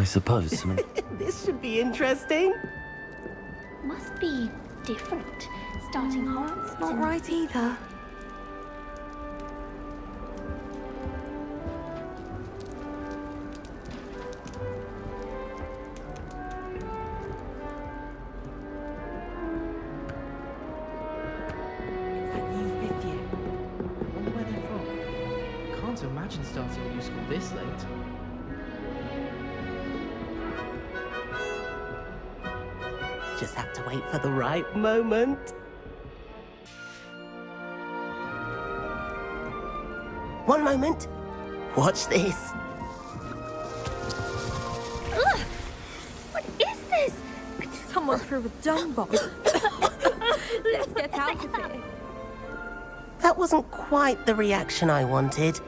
I suppose. This should be interesting. Must be different. Starting Hogwarts. Not right either. To imagine starting a new school this late. Just have to wait for the right moment. One moment. Watch this. Ugh! What is this? Someone threw a dung bomb. Let's get out of here. That wasn't quite the reaction I wanted.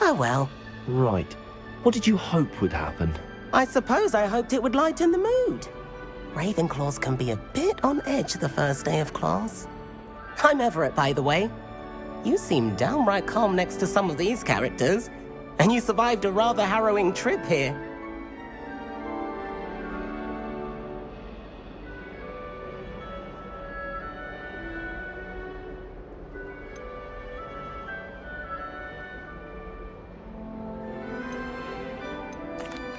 Oh well. Right. What did you hope would happen? I suppose I hoped it would lighten the mood. Ravenclaws can be a bit on edge the first day of class. I'm Everett, by the way. You seem downright calm next to some of these characters, and you survived a rather harrowing trip here.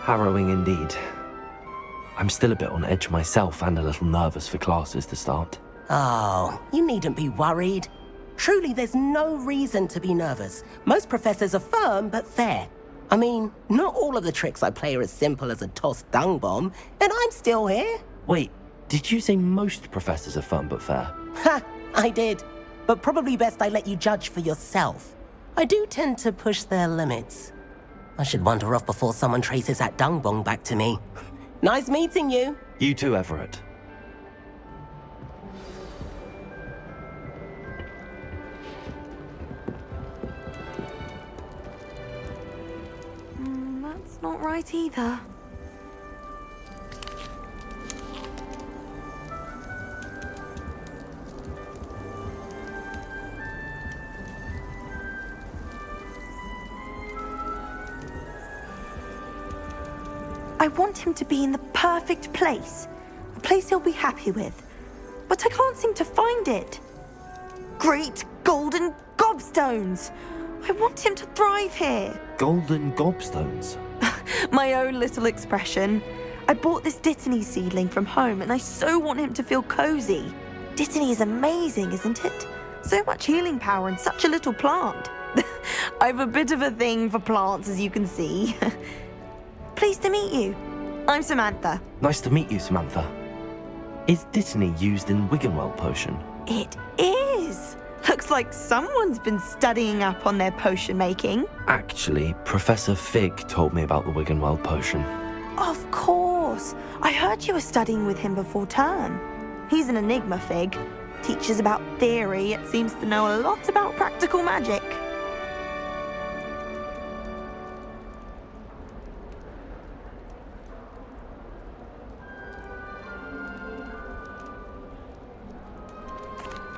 Harrowing indeed. I'm still a bit on edge myself and a little nervous for classes to start. Oh, you needn't be worried. Truly, there's no reason to be nervous. Most professors are firm but fair. I mean, not all of the tricks I play are as simple as a tossed dung bomb, and I'm still here. Wait, did you say most professors are firm but fair? Ha! I did. But probably best I let you judge for yourself. I do tend to push their limits. I should wander off before someone traces that dung bong back to me. Nice meeting you. You too, Everett. That's not right either. I want him to be in the perfect place. A place he'll be happy with. But I can't seem to find it. Great golden gobstones! I want him to thrive here. Golden gobstones? My own little expression. I bought this Dittany seedling from home and I so want him to feel cozy. Dittany is amazing, isn't it? So much healing power in such a little plant. I've a bit of a thing for plants, as you can see. Pleased to meet you. I'm Samantha. Nice to meet you, Samantha. Is Dittany used in Wiggenweld potion? It is. Looks like someone's been studying up on their potion making. Actually, Professor Fig told me about the Wiggenweld potion. Of course. I heard you were studying with him before term. He's an enigma, Fig. Teaches about theory, yet seems to know a lot about practical magic.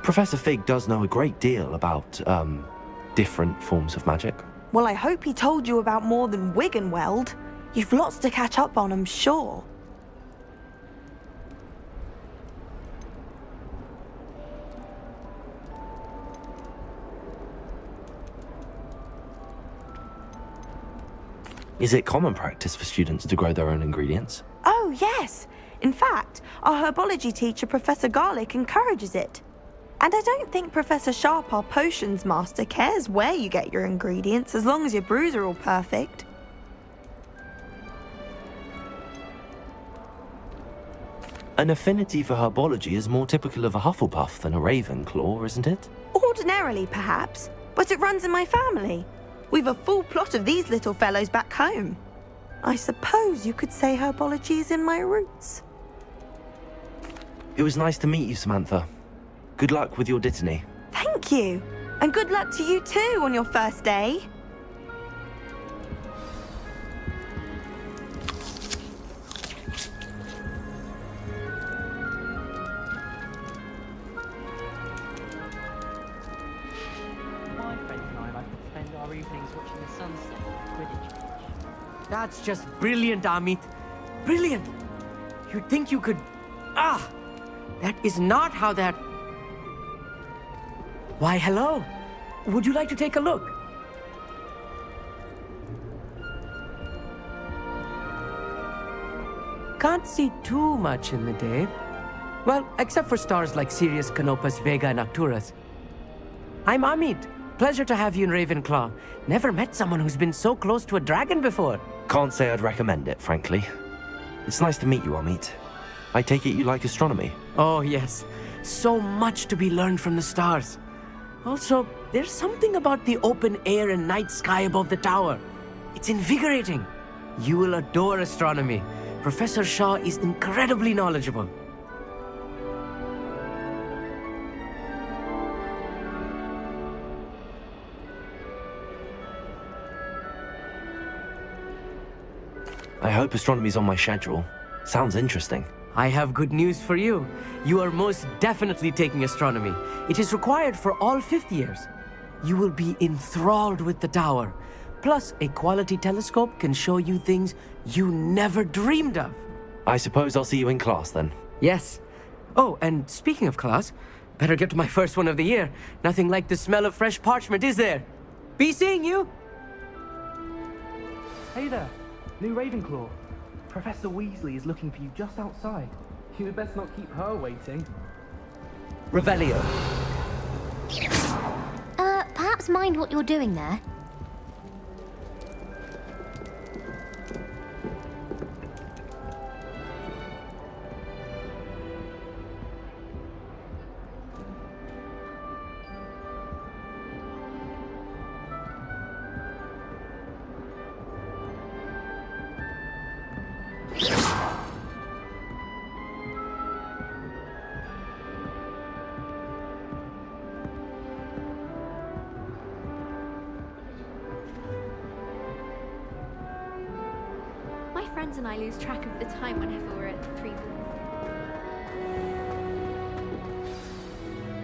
Professor Fig does know a great deal about, different forms of magic. Well, I hope he told you about more than Wiggenweld. You've lots to catch up on, I'm sure. Is it common practice for students to grow their own ingredients? Oh, yes. In fact, our herbology teacher, Professor Garlick, encourages it. And I don't think Professor Sharp, our potions master, cares where you get your ingredients as long as your brews are all perfect. An affinity for herbology is more typical of a Hufflepuff than a Ravenclaw, isn't it? Ordinarily, perhaps, but it runs in my family. We've a full plot of these little fellows back home. I suppose you could say herbology is in my roots. It was nice to meet you, Samantha. Good luck with your Dittany. Thank you. And good luck to you too on your first day. My friend and I like to spend our evenings watching the sunset at the Quidditch pitch. That's just brilliant, Amit. Brilliant. You'd think you could... that is not how that... Why, hello. Would you like to take a look? Can't see too much in the day. Well, except for stars like Sirius, Canopus, Vega, and Arcturus. I'm Amit. Pleasure to have you in Ravenclaw. Never met someone who's been so close to a dragon before. Can't say I'd recommend it, frankly. It's nice to meet you, Amit. I take it you like astronomy? Oh, yes. So much to be learned from the stars. Also, there's something about the open air and night sky above the tower. It's invigorating. You will adore astronomy. Professor Shaw is incredibly knowledgeable. I hope astronomy's on my schedule. Sounds interesting. I have good news for you. You are most definitely taking astronomy. It is required for all fifth years. You will be enthralled with the tower. Plus, a quality telescope can show you things you never dreamed of. I suppose I'll see you in class then. Yes. Oh, and speaking of class, better get to my first one of the year. Nothing like the smell of fresh parchment, is there? Be seeing you! Hey there, new Ravenclaw. Professor Weasley is looking for you just outside. You'd best not keep her waiting. Revelio. Perhaps mind what you're doing there. My friends and I lose track of the time whenever we're at the Three Balls.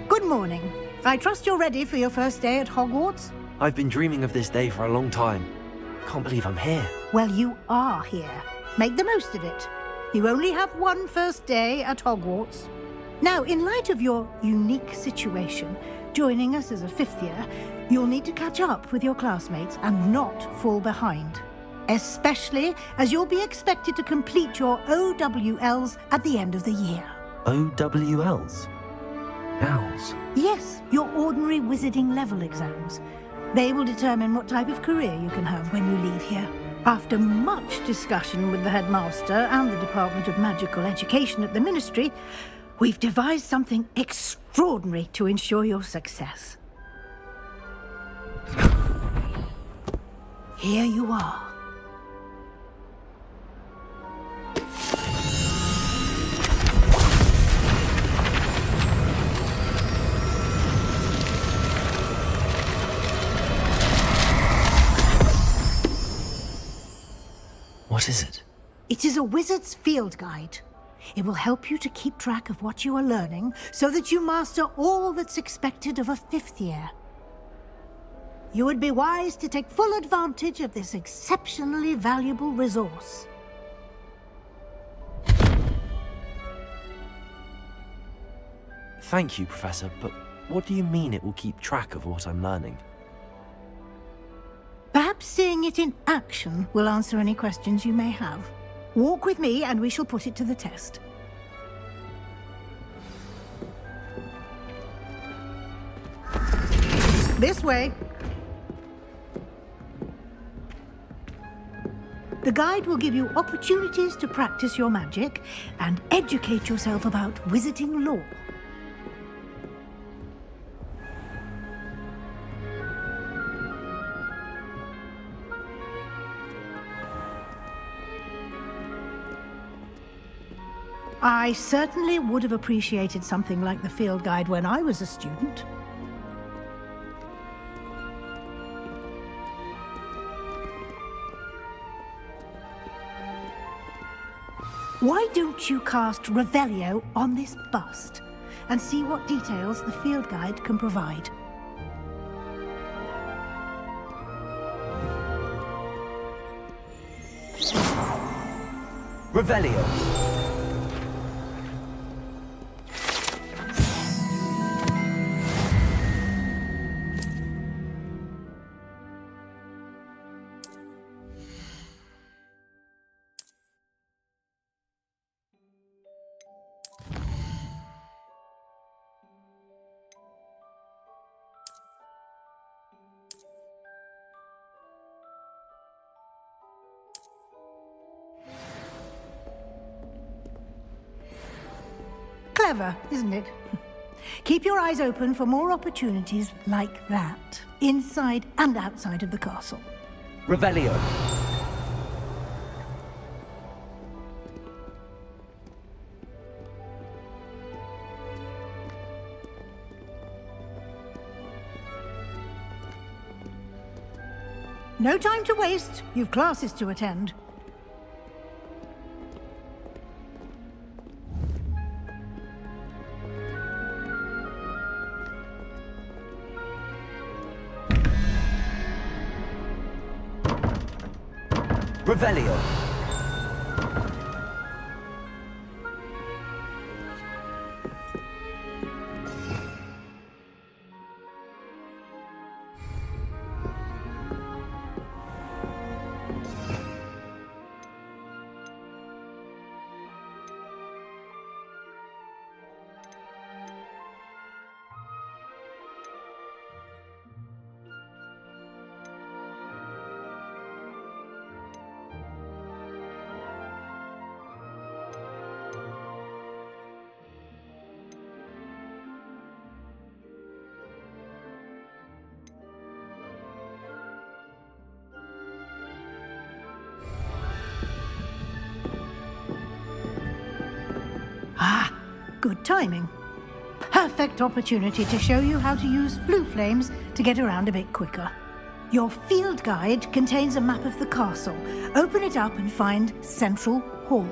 Good morning. I trust you're ready for your first day at Hogwarts? I've been dreaming of this day for a long time. Can't believe I'm here. Well, you are here. Make the most of it. You only have one first day at Hogwarts. Now, in light of your unique situation, joining us as a fifth year, you'll need to catch up with your classmates and not fall behind. Especially as you'll be expected to complete your OWLs at the end of the year. OWLs? Owls? Yes, your ordinary wizarding level exams. They will determine what type of career you can have when you leave here. After much discussion with the headmaster and the Department of Magical Education at the Ministry, we've devised something extraordinary to ensure your success. Here you are. What is it? It is a wizard's field guide. It will help you to keep track of what you are learning so that you master all that's expected of a fifth year. You would be wise to take full advantage of this exceptionally valuable resource. Thank you, Professor, but what do you mean it will keep track of what I'm learning? Perhaps seeing it in action will answer any questions you may have. Walk with me and we shall put it to the test. This way. The guide will give you opportunities to practice your magic and educate yourself about wizarding lore. I certainly would have appreciated something like the field guide when I was a student. Why don't you cast Revelio on this bust and see what details the field guide can provide? Revelio. Clever, isn't it? Keep your eyes open for more opportunities like that, inside and outside of the castle. Revelio. No time to waste. You've classes to attend. Revelio. Ah, good timing. Perfect opportunity to show you how to use blue flames to get around a bit quicker. Your field guide contains a map of the castle. Open it up and find Central Hall.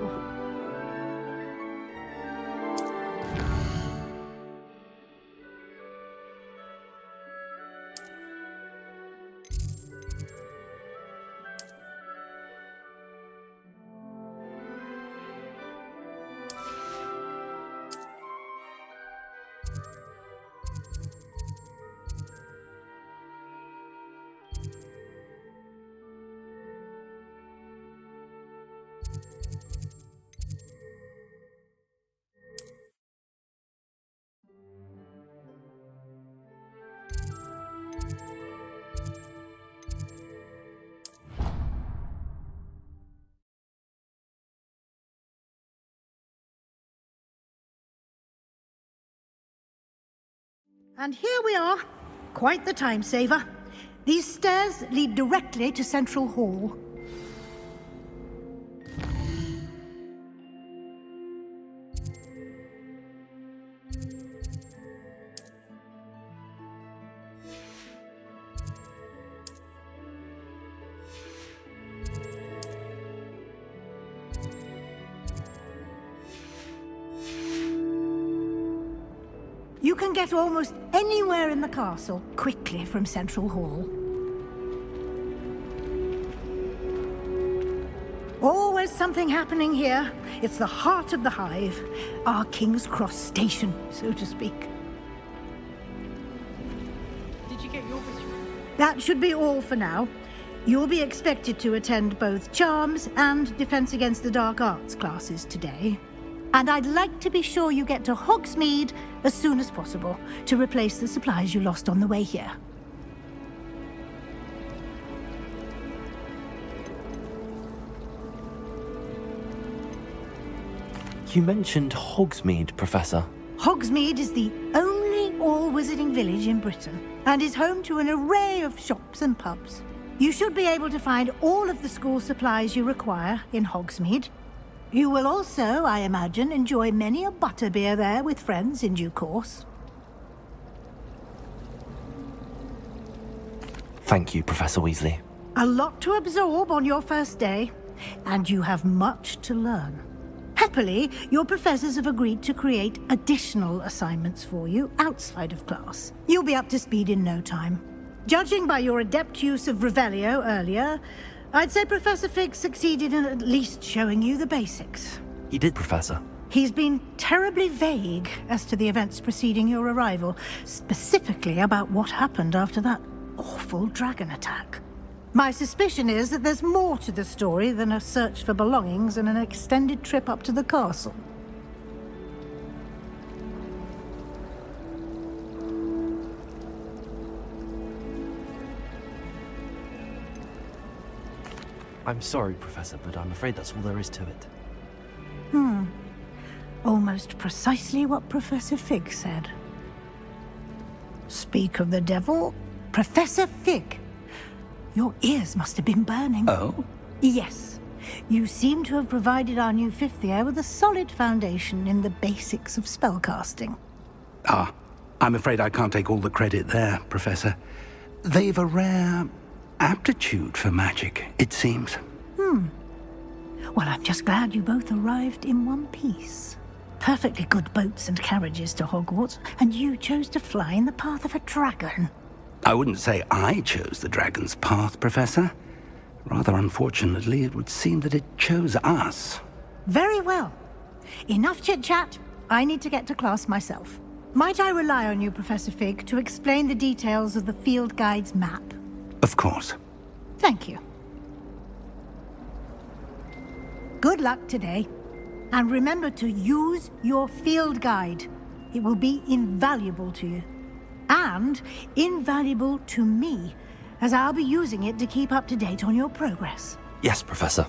And here we are. Quite the time saver. These stairs lead directly to Central Hall. You can get almost anywhere in the castle quickly from Central Hall. Always something happening here. It's the heart of the hive, our King's Cross station, so to speak. Did you get your ritual? That should be all for now. You'll be expected to attend both Charms and Defense Against the Dark Arts classes today. And I'd like to be sure you get to Hogsmeade as soon as possible to replace the supplies you lost on the way here. You mentioned Hogsmeade, Professor. Hogsmeade is the only all-wizarding village in Britain and is home to an array of shops and pubs. You should be able to find all of the school supplies you require in Hogsmeade. You will also, I imagine, enjoy many a butterbeer there with friends in due course. Thank you, Professor Weasley. A lot to absorb on your first day, and you have much to learn. Happily, your professors have agreed to create additional assignments for you outside of class. You'll be up to speed in no time. Judging by your adept use of Revelio earlier, I'd say Professor Fig succeeded in at least showing you the basics. He did, Professor. He's been terribly vague as to the events preceding your arrival, specifically about what happened after that awful dragon attack. My suspicion is that there's more to the story than a search for belongings and an extended trip up to the castle. I'm sorry, Professor, but I'm afraid that's all there is to it. Almost precisely what Professor Fig said. Speak of the devil, Professor Fig. Your ears must have been burning. Oh? Yes. You seem to have provided our new fifth year with a solid foundation in the basics of spellcasting. Ah, I'm afraid I can't take all the credit there, Professor. They've a rare aptitude for magic, it seems. Well, I'm just glad you both arrived in one piece. Perfectly good boats and carriages to Hogwarts, and you chose to fly in the path of a dragon. I wouldn't say I chose the dragon's path, Professor. Rather unfortunately, it would seem that it chose us. Very well. Enough chit-chat. I need to get to class myself. Might I rely on you, Professor Fig, to explain the details of the field guide's map? Of course. Thank you. Good luck today. And remember to use your field guide. It will be invaluable to you. And invaluable to me, as I'll be using it to keep up to date on your progress. Yes, Professor.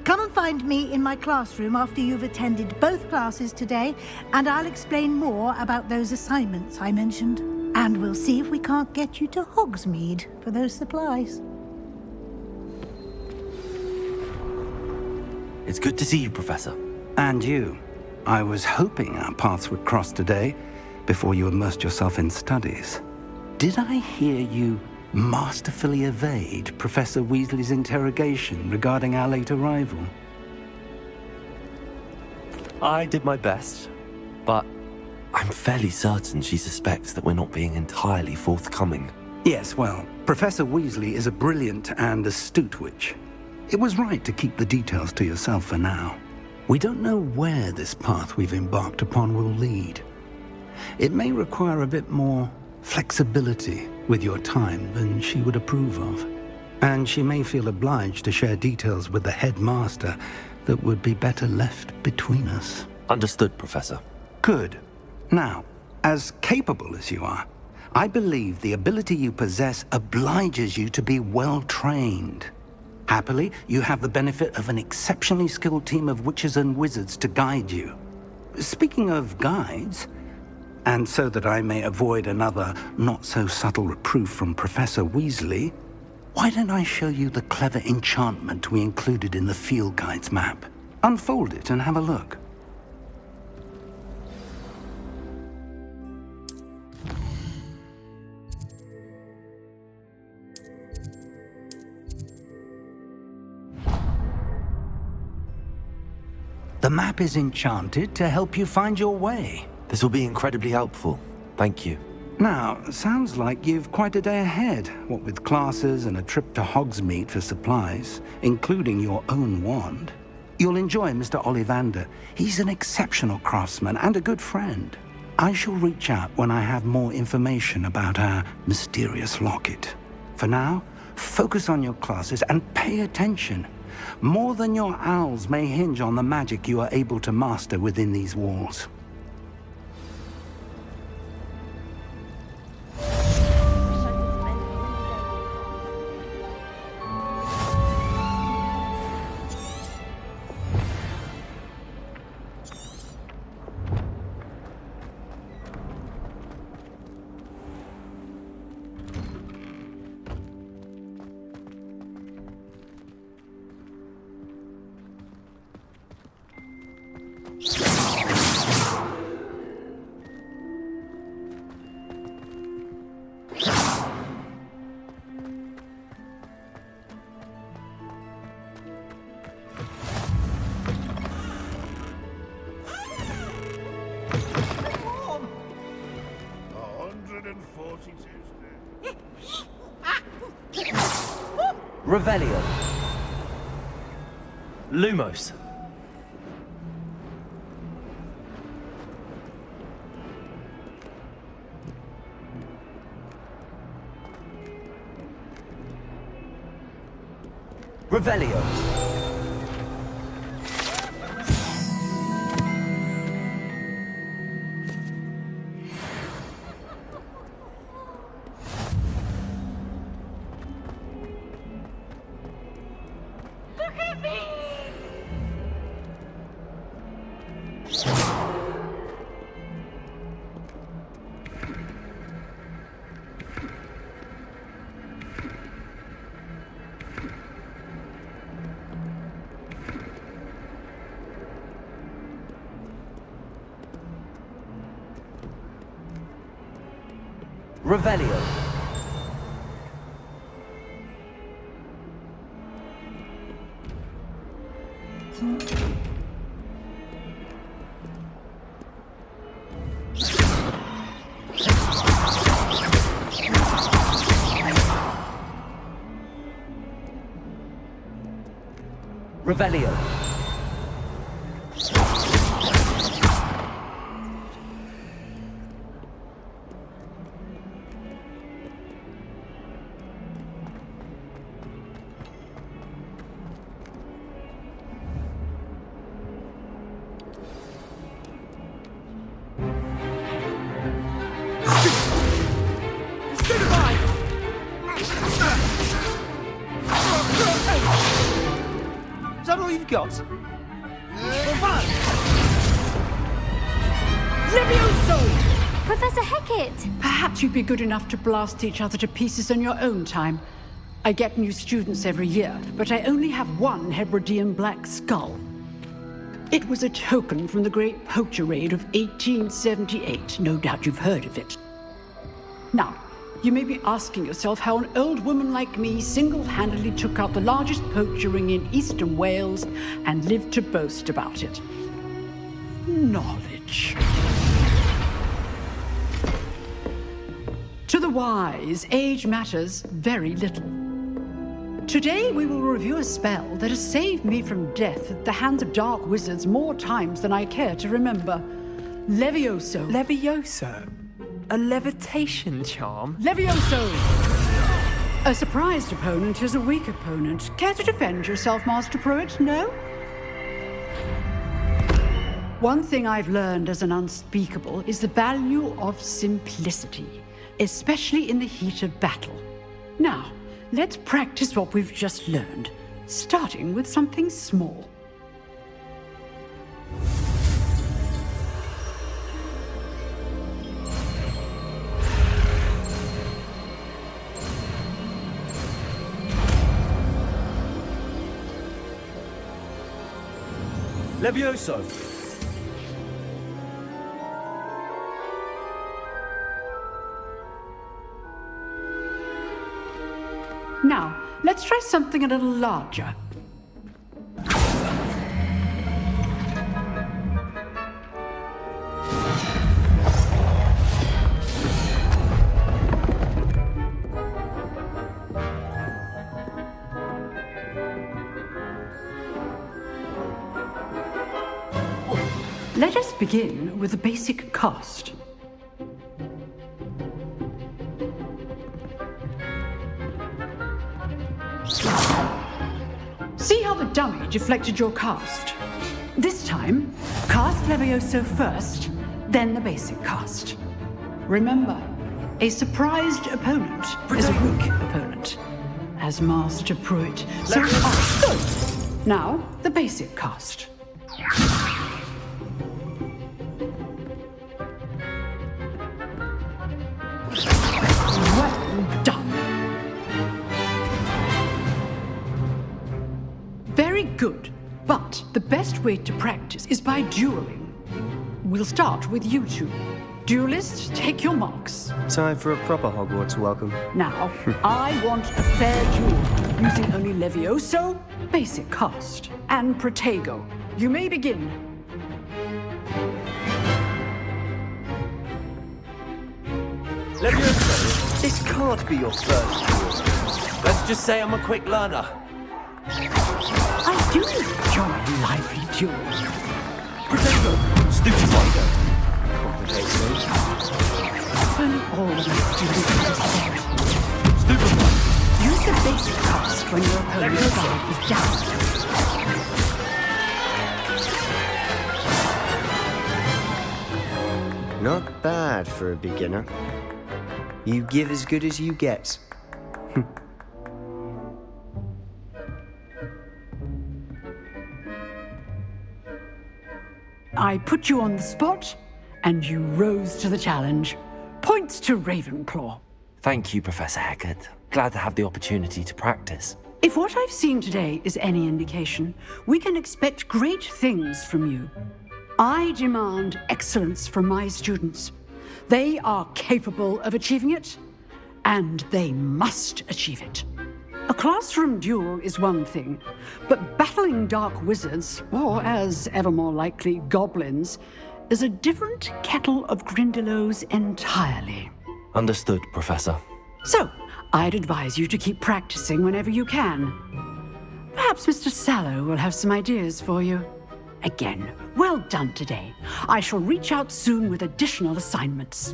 Come and find me in my classroom after you've attended both classes today, and I'll explain more about those assignments I mentioned. And we'll see if we can't get you to Hogsmeade for those supplies. It's good to see you, Professor. And you. I was hoping our paths would cross today, before you immersed yourself in studies. Did I hear you masterfully evade Professor Weasley's interrogation regarding our late arrival? I did my best, but I'm fairly certain she suspects that we're not being entirely forthcoming. Yes, well, Professor Weasley is a brilliant and astute witch. It was right to keep the details to yourself for now. We don't know where this path we've embarked upon will lead. It may require a bit more flexibility with your time than she would approve of. And she may feel obliged to share details with the headmaster that would be better left between us. Understood, Professor. Good. Now, as capable as you are, I believe the ability you possess obliges you to be well trained. Happily, you have the benefit of an exceptionally skilled team of witches and wizards to guide you. Speaking of guides, and so that I may avoid another not-so-subtle reproof from Professor Weasley, why don't I show you the clever enchantment we included in the field guide's map? Unfold it and have a look. The map is enchanted to help you find your way. This will be incredibly helpful. Thank you. Now, sounds like you've quite a day ahead, what with classes and a trip to Hogsmeade for supplies, including your own wand. You'll enjoy Mr. Ollivander. He's an exceptional craftsman and a good friend. I shall reach out when I have more information about our mysterious locket. For now, focus on your classes and pay attention. More than your owls may hinge on the magic you are able to master within these walls. Revelio. Lumos. Revelio. Revelio. Revelio. Is that all you've got? Levioso! Professor Hecat! Perhaps you'd be good enough to blast each other to pieces in your own time. I get new students every year, but I only have one Hebridean black skull. It was a token from the Great Poacher Raid of 1878. No doubt you've heard of it. Now, you may be asking yourself how an old woman like me single-handedly took out the largest poacher ring in eastern Wales and lived to boast about it. Knowledge. To the wise, age matters very little. Today we will review a spell that has saved me from death at the hands of dark wizards more times than I care to remember. Levioso. Levioso? A levitation charm? Levioso! A surprised opponent is a weak opponent. Care to defend yourself, Master Pruitt? No? One thing I've learned as an unspeakable is the value of simplicity, especially in the heat of battle. Now, let's practice what we've just learned, starting with something small. Levioso. Now, let's try something a little larger. Let us begin with the basic cast. See how the dummy deflected your cast? This time, cast Levioso first, then the basic cast. Remember, a surprised opponent is a weak opponent, as Master Pruitt. So, good. Now, the basic cast. Well done. Very good, but the best way to practice is by dueling. We'll start with you two. Duelists, take your marks. Time for a proper Hogwarts welcome. Now, I want a fair duel, using only Levioso, basic cast, and Protego. You may begin. Levioso, this can't be your first duel. Let's just say I'm a quick learner. I Do you enjoy a lively duel? Potato! Stupid spider! Complicates things. Only all of my students understand. Stupid one! Use the basic cast when your opponent's guard is down. Not bad for a beginner. You give as good as you get. I put you on the spot, and you rose to the challenge. Points to Ravenclaw. Thank you, Professor Hecat. Glad to have the opportunity to practice. If what I've seen today is any indication, we can expect great things from you. I demand excellence from my students. They are capable of achieving it, and they must achieve it. A classroom duel is one thing, but battling dark wizards, or as ever more likely, goblins, is a different kettle of Grindylows entirely. Understood, Professor. So, I'd advise you to keep practicing whenever you can. Perhaps Mr. Sallow will have some ideas for you. Again, well done today. I shall reach out soon with additional assignments.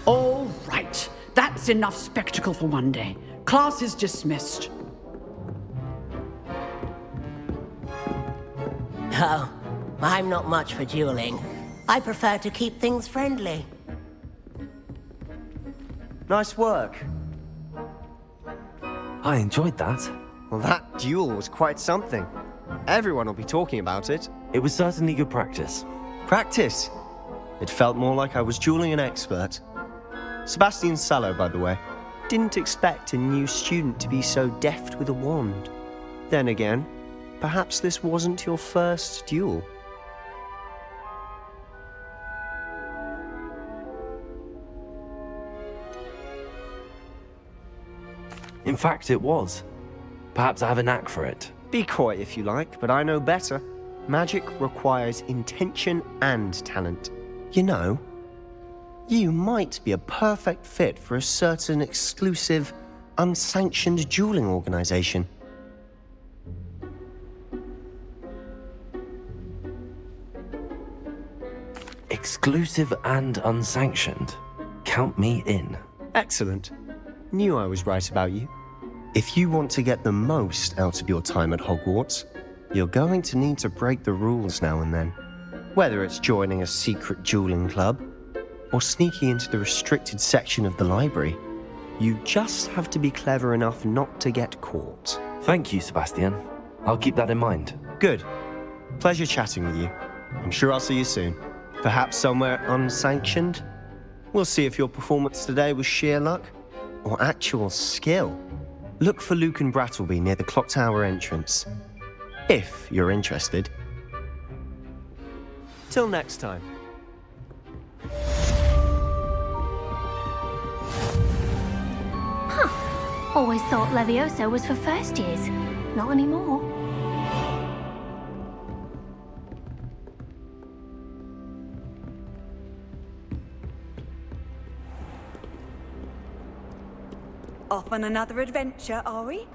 All right. That's enough spectacle for one day. Class is dismissed. Oh, I'm not much for dueling. I prefer to keep things friendly. Nice work. I enjoyed that. Well, that duel was quite something. Everyone will be talking about it. It was certainly good practice. Practice? It felt more like I was dueling an expert. Sebastian Sallow, by the way, didn't expect a new student to be so deft with a wand. Then again, perhaps this wasn't your first duel. In fact, it was. Perhaps I have a knack for it. Be coy if you like, but I know better. Magic requires intention and talent. You know, you might be a perfect fit for a certain exclusive, unsanctioned dueling organization. Exclusive and unsanctioned. Count me in. Excellent. Knew I was right about you. If you want to get the most out of your time at Hogwarts, you're going to need to break the rules now and then. Whether it's joining a secret dueling club, or sneaking into the restricted section of the library, you just have to be clever enough not to get caught. Thank you, Sebastian. I'll keep that in mind. Good. Pleasure chatting with you. I'm sure I'll see you soon. Perhaps somewhere unsanctioned? We'll see if your performance today was sheer luck or actual skill. Look for Luke and Brattleby near the clock tower entrance, if you're interested. Till next time. Always thought Levioso was for first years. Not anymore. Off on another adventure, are we?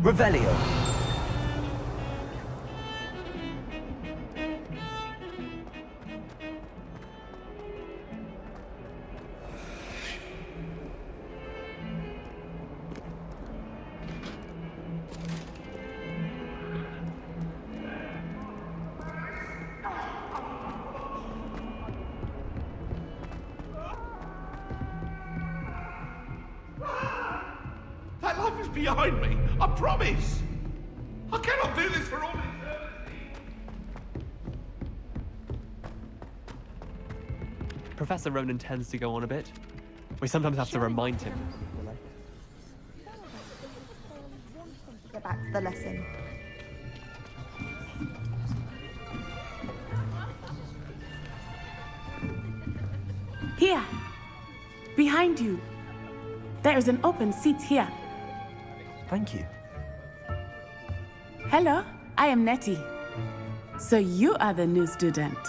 Revelio. That life is behind me, I promise. I cannot do this for all eternity. Professor Ronan tends to go on a bit. We sometimes have to remind him. Go back to the lesson. behind you. There is an open seat here. Thank you. Hello, I am Nettie. So you are the new student.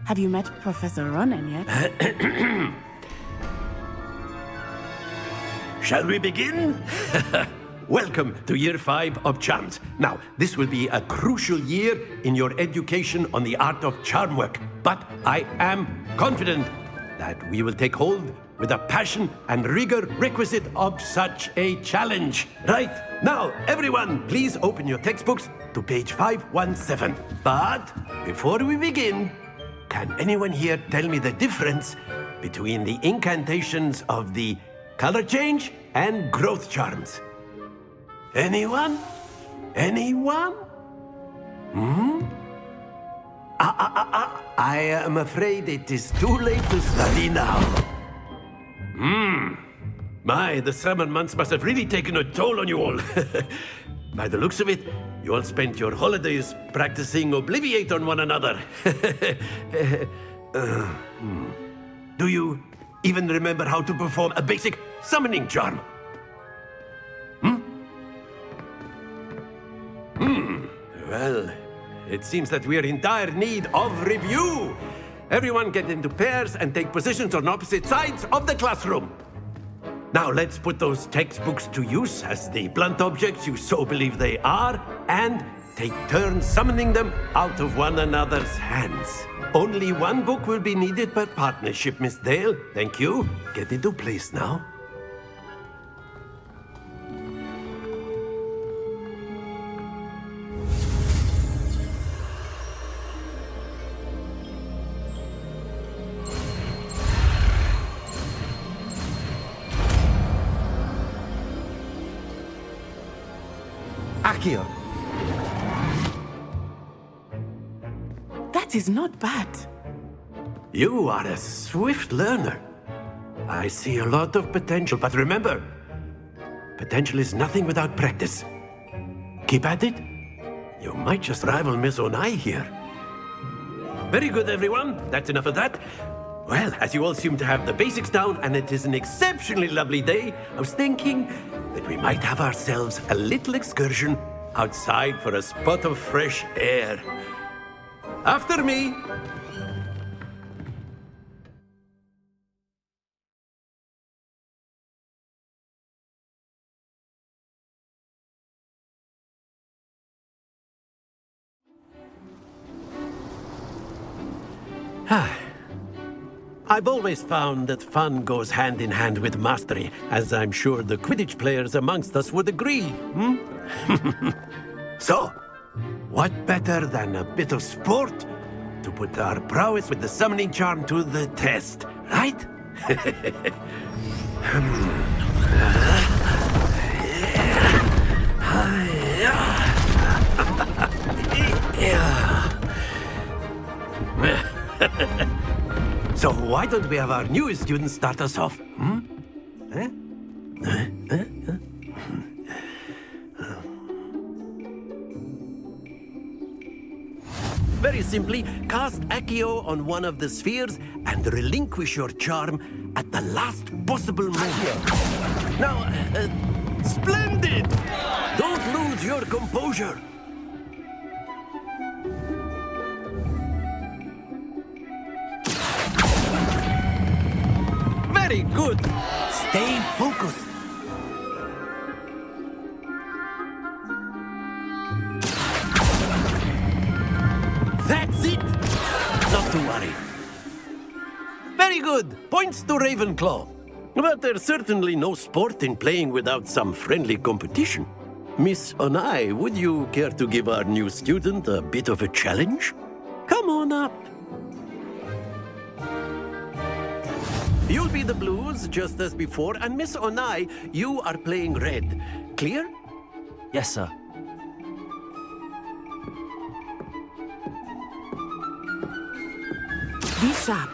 Have you met Professor Ronan yet? Shall we begin? Welcome to Year 5 of Charms. Now, this will be a crucial year in your education on the art of charm work. But I am confident that we will take hold with the passion and rigor requisite of such a challenge. Right, now, everyone, please open your textbooks to page 517. But before we begin, can anyone here tell me the difference between the incantations of the color change and growth charms? Anyone? Anyone? I am afraid it is too late to study now. My, the summer months must have really taken a toll on you all. By the looks of it, you all spent your holidays practicing Obliviate on one another. Do you even remember how to perform a basic summoning charm? Well, it seems that we are in dire need of review. Everyone get into pairs and take positions on opposite sides of the classroom. Now let's put those textbooks to use as the blunt objects you so believe they are, and take turns summoning them out of one another's hands. Only one book will be needed per partnership, Miss Dale. Thank you. Get into place now. Akio. That is not bad. You are a swift learner. I see a lot of potential, but remember, potential is nothing without practice. Keep at it. You might just rival Miss Onai here. Very good, everyone. That's enough of that. Well, as you all seem to have the basics down, and it is an exceptionally lovely day, I was thinking that we might have ourselves a little excursion outside for a spot of fresh air. After me. I've always found that fun goes hand in hand with mastery, as I'm sure the Quidditch players amongst us would agree. So, what better than a bit of sport to put our prowess with the summoning charm to the test, right? So why don't we have our newest student start us off? Very simply, cast Accio on one of the spheres and relinquish your charm at the last possible moment. Now, splendid! Don't lose your composure. Very good. Stay focused. That's it. Not to worry. Very good. Points to Ravenclaw. But there's certainly no sport in playing without some friendly competition. Miss Onai, would you care to give our new student a bit of a challenge? Come on up. You'll be the blues, just as before, and Miss Onai, you are playing red. Clear? Yes, sir. Be sharp.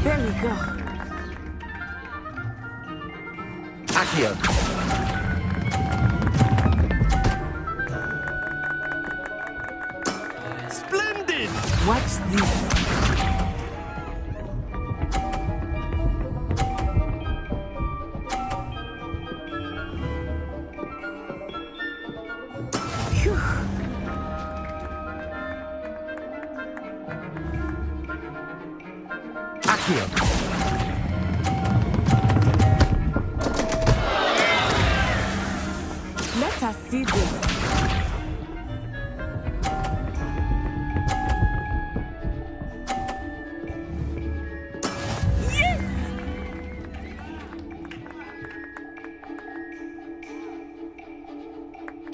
There we go. Accio. Splendid! Watch this. Phew. Accio. Let us see this.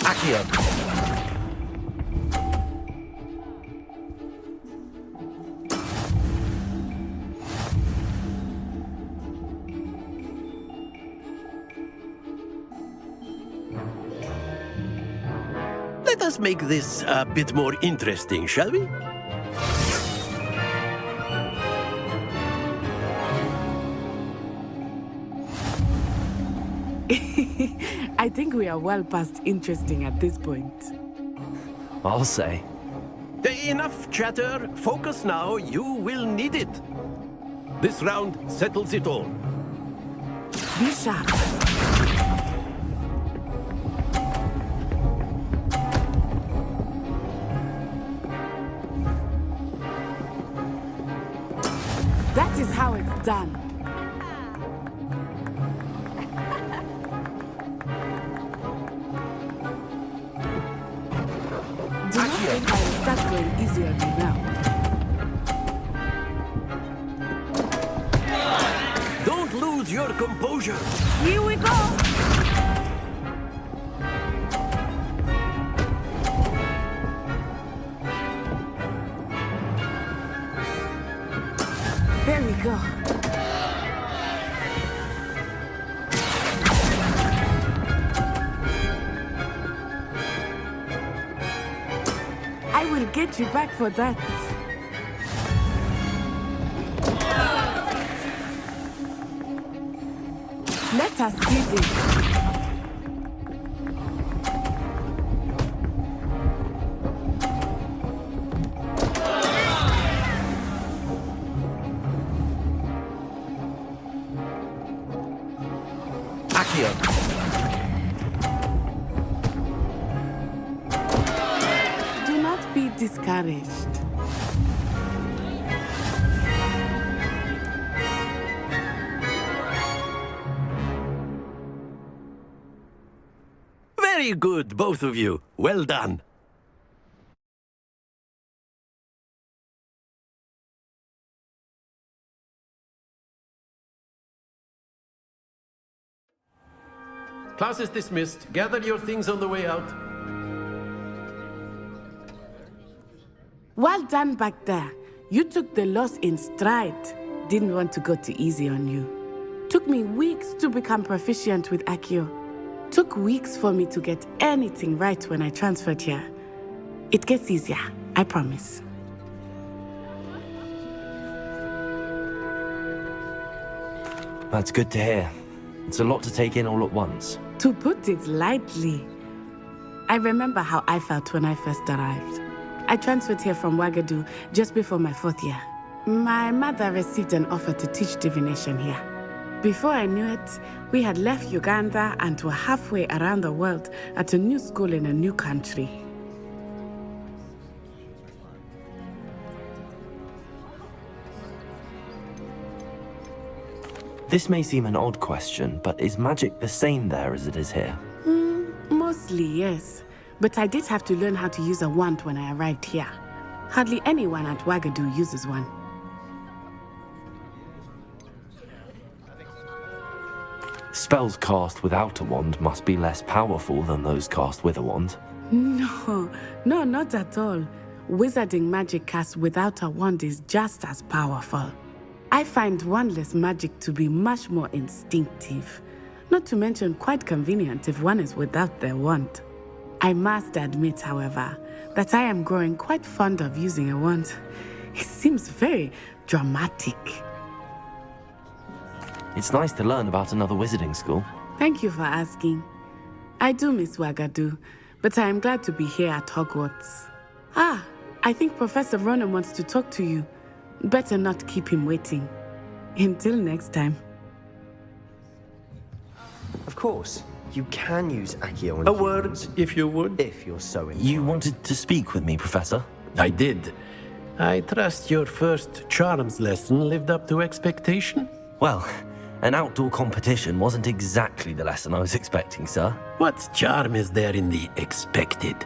Accio. Let us make this a bit more interesting, shall we? I think we are well past interesting at this point. I'll say. Enough chatter. Focus now. You will need it. This round settles it all. Be sharp. That is how it's done. Do not think I will start going easy on you now. Don't lose your composure. Here we go. There we go. I will get you back for that. Let us see this. Accio. Do not be discouraged. Very good, both of you. Well done. Class is dismissed. Gather your things on the way out. Well done back there. You took the loss in stride. Didn't want to go too easy on you. Took me weeks to become proficient with Accio. Took weeks for me to get anything right when I transferred here. It gets easier, I promise. That's good to hear. It's a lot to take in all at once. To put it lightly, I remember how I felt when I first arrived. I transferred here from Ouagadougou just before my 4th year. My mother received an offer to teach divination here. Before I knew it, we had left Uganda and were halfway around the world at a new school in a new country. This may seem an odd question, but is magic the same there as it is here? Mostly, yes. But I did have to learn how to use a wand when I arrived here. Hardly anyone at Ouagadougou uses one. Spells cast without a wand must be less powerful than those cast with a wand. No, not at all. Wizarding magic cast without a wand is just as powerful. I find wandless magic to be much more instinctive, not to mention quite convenient if one is without their wand. I must admit, however, that I am growing quite fond of using a wand. It seems very dramatic. It's nice to learn about another wizarding school. Thank you for asking. I do miss Ouagadougou, but I am glad to be here at Hogwarts. Ah, I think Professor Ronan wants to talk to you. Better not keep him waiting. Until next time. Of course, you can use Accio on A word, if you would. If you're so inclined. You wanted to speak with me, Professor? I did. I trust your first charms lesson lived up to expectation? Well, an outdoor competition wasn't exactly the lesson I was expecting, sir. What charm is there in the expected?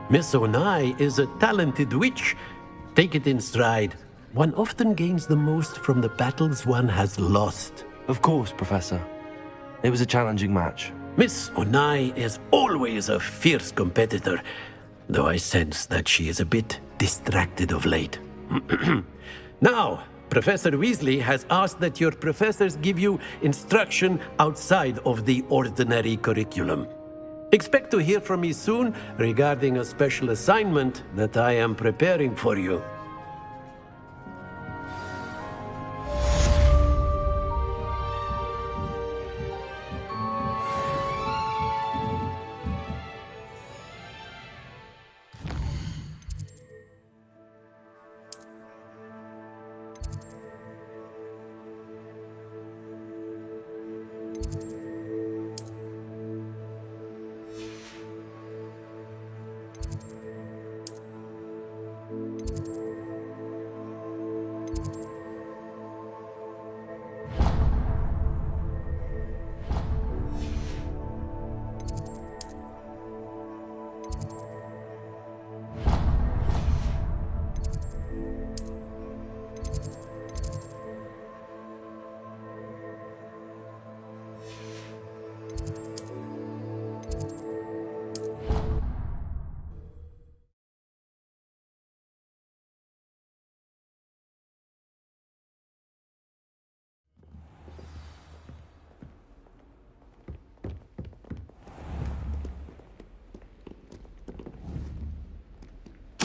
Miss Onai is a talented witch. Take it in stride. One often gains the most from the battles one has lost. Of course, Professor. It was a challenging match. Miss Onai is always a fierce competitor, though I sense that she is a bit distracted of late. Now, Professor Weasley has asked that your professors give you instruction outside of the ordinary curriculum. Expect to hear from me soon regarding a special assignment that I am preparing for you.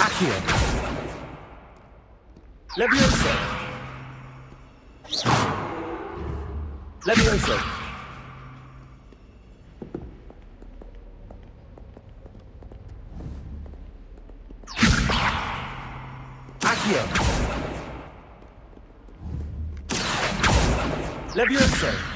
Accio. Leviosa. Leviosa. Accio. Leviosa.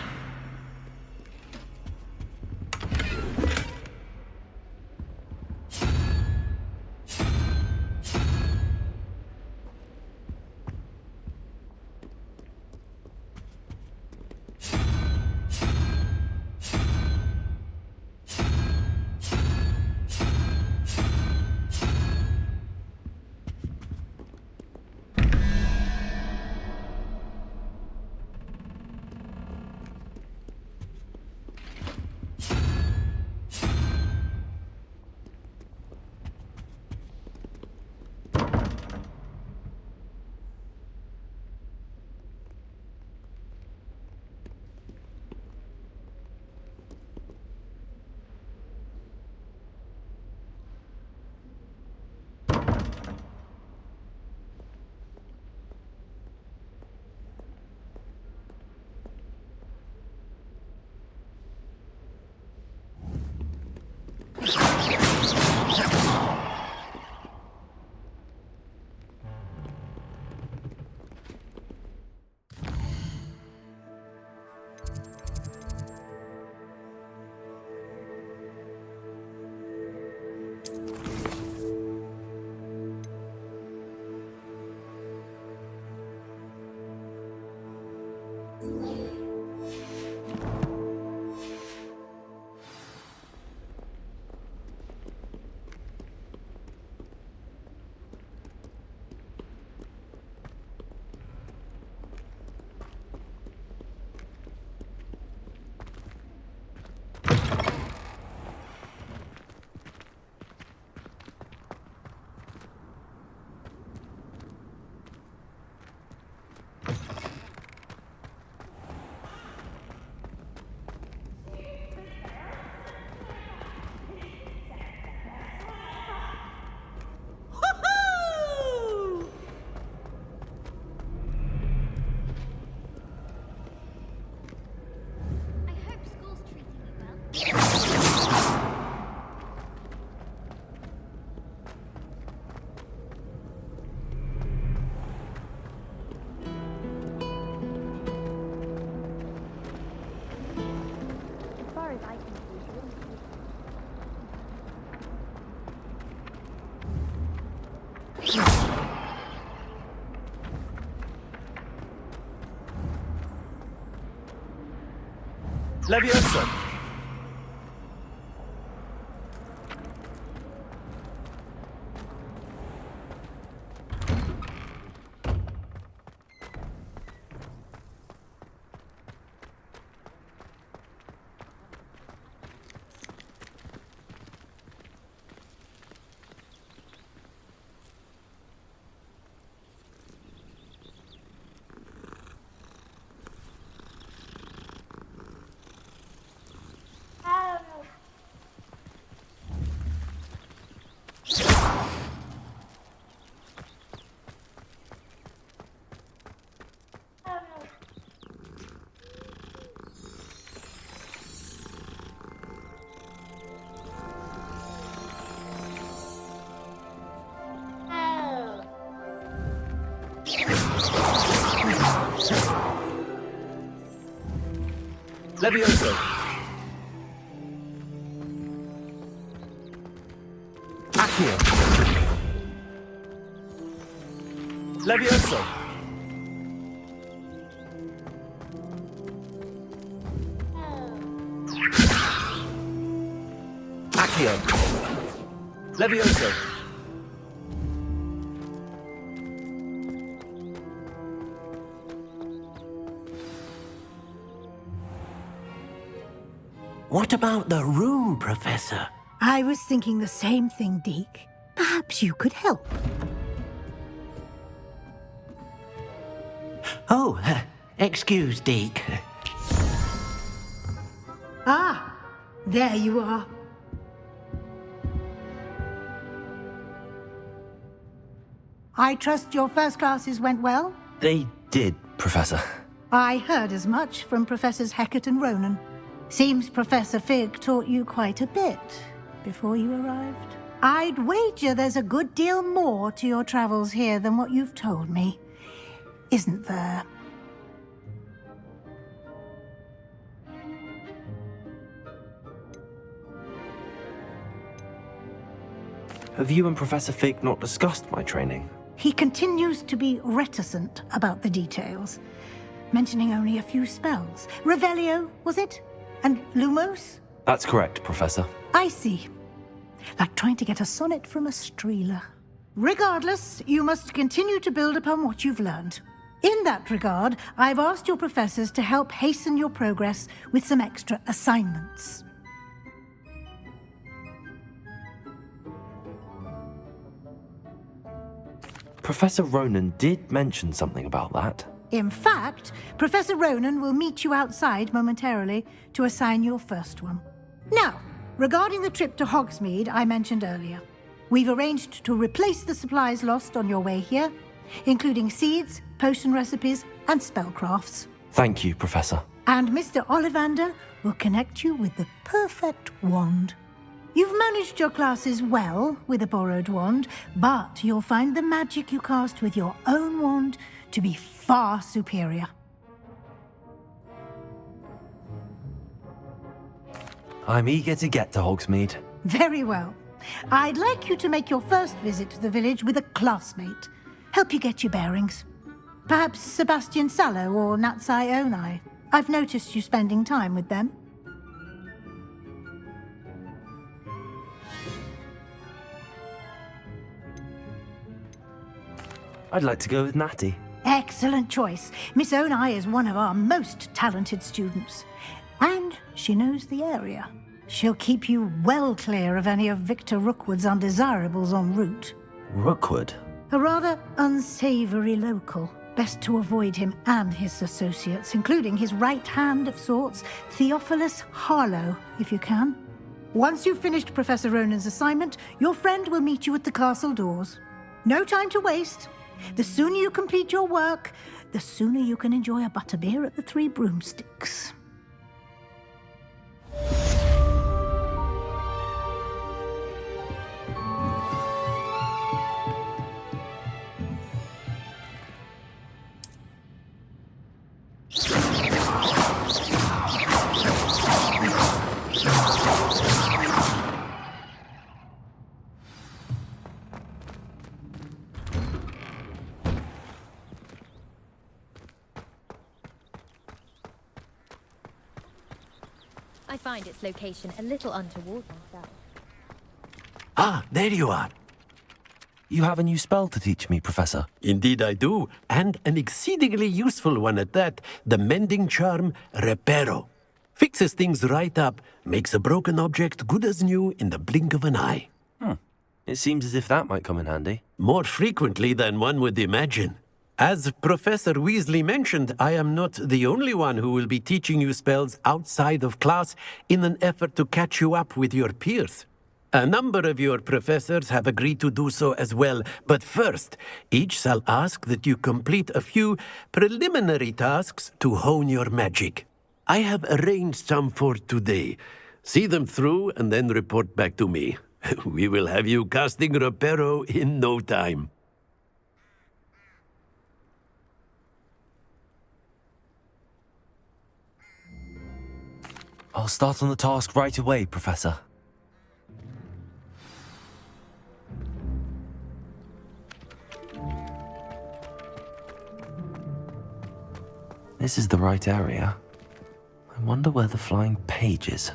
Leviosa! Leviosa! Accio! Leviosa! Accio! Leviosa! What about the room, Professor? I was thinking the same thing, Deke. Perhaps you could help. Oh, excuse, Deke. Ah, there you are. I trust your first classes went well? They did, Professor. I heard as much from Professors Hecat and Ronan. Seems Professor Fig taught you quite a bit before you arrived. I'd wager there's a good deal more to your travels here than what you've told me, isn't there? Have you and Professor Fig not discussed my training? He continues to be reticent about the details, mentioning only a few spells. Revelio, was it? And Lumos? That's correct, Professor. I see. Like trying to get a sonnet from a streeler. Regardless, you must continue to build upon what you've learned. In that regard, I've asked your professors to help hasten your progress with some extra assignments. Professor Ronan did mention something about that. In fact, Professor Ronan will meet you outside momentarily to assign your first one. Now, regarding the trip to Hogsmeade I mentioned earlier, we've arranged to replace the supplies lost on your way here, including seeds, potion recipes, and spellcrafts. Thank you, Professor. And Mr. Ollivander will connect you with the perfect wand. You've managed your classes well with a borrowed wand, but you'll find the magic you cast with your own wand to be far superior. I'm eager to get to Hogsmeade. Very well. I'd like you to make your first visit to the village with a classmate. Help you get your bearings. Perhaps Sebastian Sallow or Natsai Onai. I've noticed you spending time with them. I'd like to go with Natty. Excellent choice. Miss Onai is one of our most talented students. And she knows the area. She'll keep you well clear of any of Victor Rookwood's undesirables en route. Rookwood? A rather unsavory local. Best to avoid him and his associates, including his right hand of sorts, Theophilus Harlow, if you can. Once you've finished Professor Ronan's assignment, your friend will meet you at the castle doors. No time to waste. The sooner you complete your work, the sooner you can enjoy a butterbeer at the Three Broomsticks. I find its location a little untoward myself. Ah, there you are. You have a new spell to teach me, Professor. Indeed I do, and an exceedingly useful one at that, the mending charm Reparo. Fixes things right up, makes a broken object good as new in the blink of an eye. It seems as if that might come in handy. More frequently than one would imagine. As Professor Weasley mentioned, I am not the only one who will be teaching you spells outside of class in an effort to catch you up with your peers. A number of your professors have agreed to do so as well, but first, each shall ask that you complete a few preliminary tasks to hone your magic. I have arranged some for today. See them through and then report back to me. We will have you casting Reparo in no time. I'll start on the task right away, Professor. This is the right area. I wonder where the flying page is.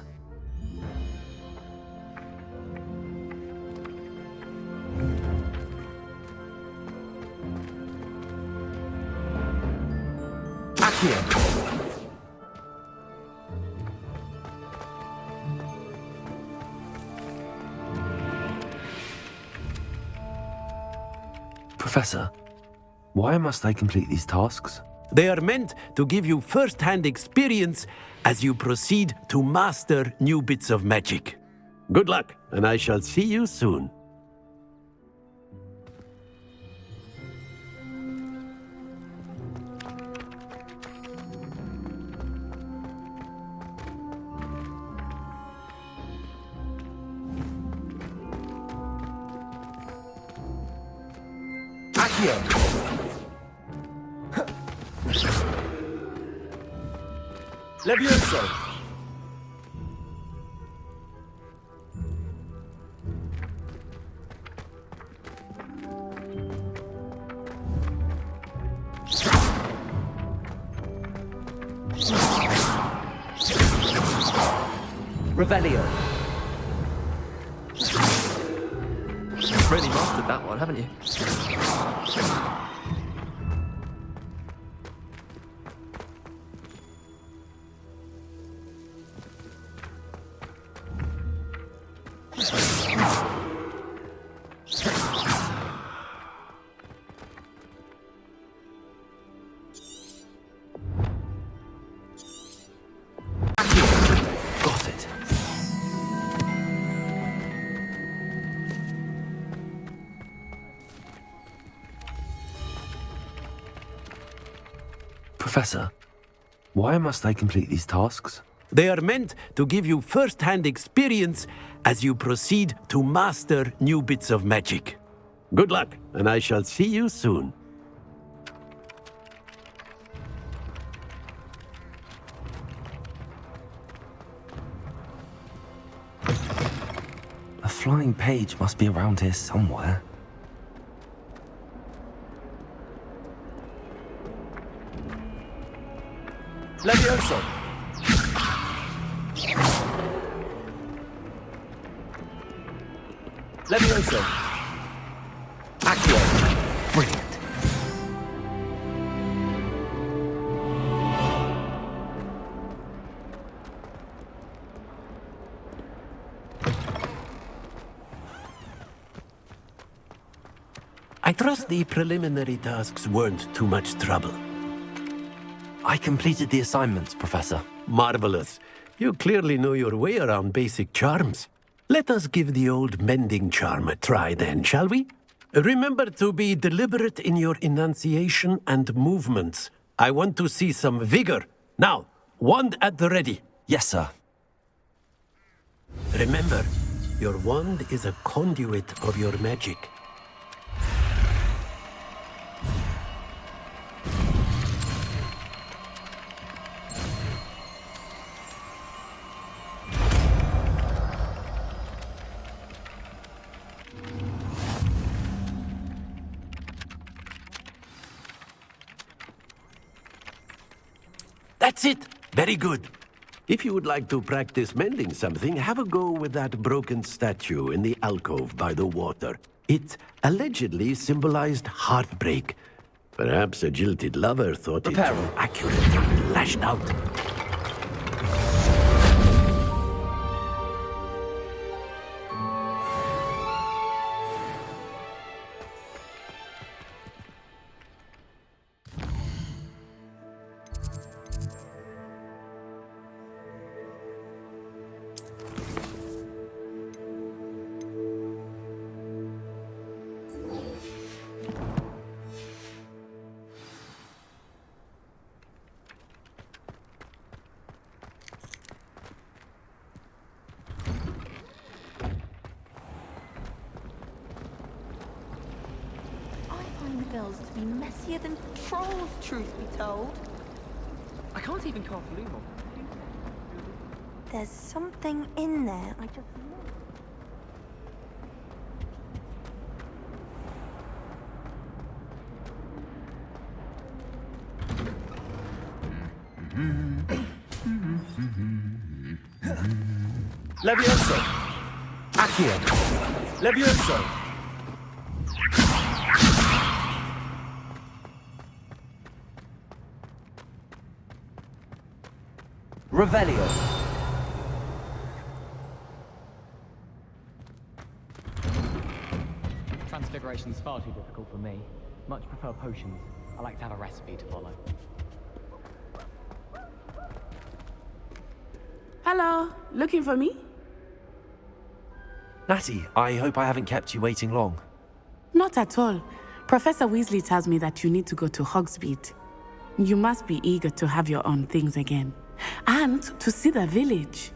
Professor, why must I complete these tasks? They are meant to give you first-hand experience as you proceed to master new bits of magic. Good luck, and I shall see you soon. Levioso! Revelio. Really mastered that one, haven't you? Got it. Professor, why must I complete these tasks? They are meant to give you first-hand experience as you proceed to master new bits of magic. Good luck, and I shall see you soon. A flying page must be around here somewhere. Levioso. Levioso. Accio. Brilliant. I trust the preliminary tasks weren't too much trouble. I completed the assignments, Professor. Marvelous. You clearly know your way around basic charms. Let us give the old mending charm a try then, shall we? Remember to be deliberate in your enunciation and movements. I want to see some vigor. Now, wand at the ready. Yes, sir. Remember, your wand is a conduit of your magic. That's it. Very good. If you would like to practice mending something, have a go with that broken statue in the alcove by the water. It allegedly symbolized heartbreak. Perhaps a jilted lover thought it too accurate and lashed out. Bills to be messier than trolls, truth be told. I can't even cast Lumon. There's something in there. I just Levioso! Accio! Levioso! Revelio! Transfiguration's far too difficult for me. Much prefer potions. I like to have a recipe to follow. Hello, looking for me? Natty, I hope I haven't kept you waiting long. Not at all. Professor Weasley tells me that you need to go to Hogsmeade. You must be eager to have your own things again. And to see the village.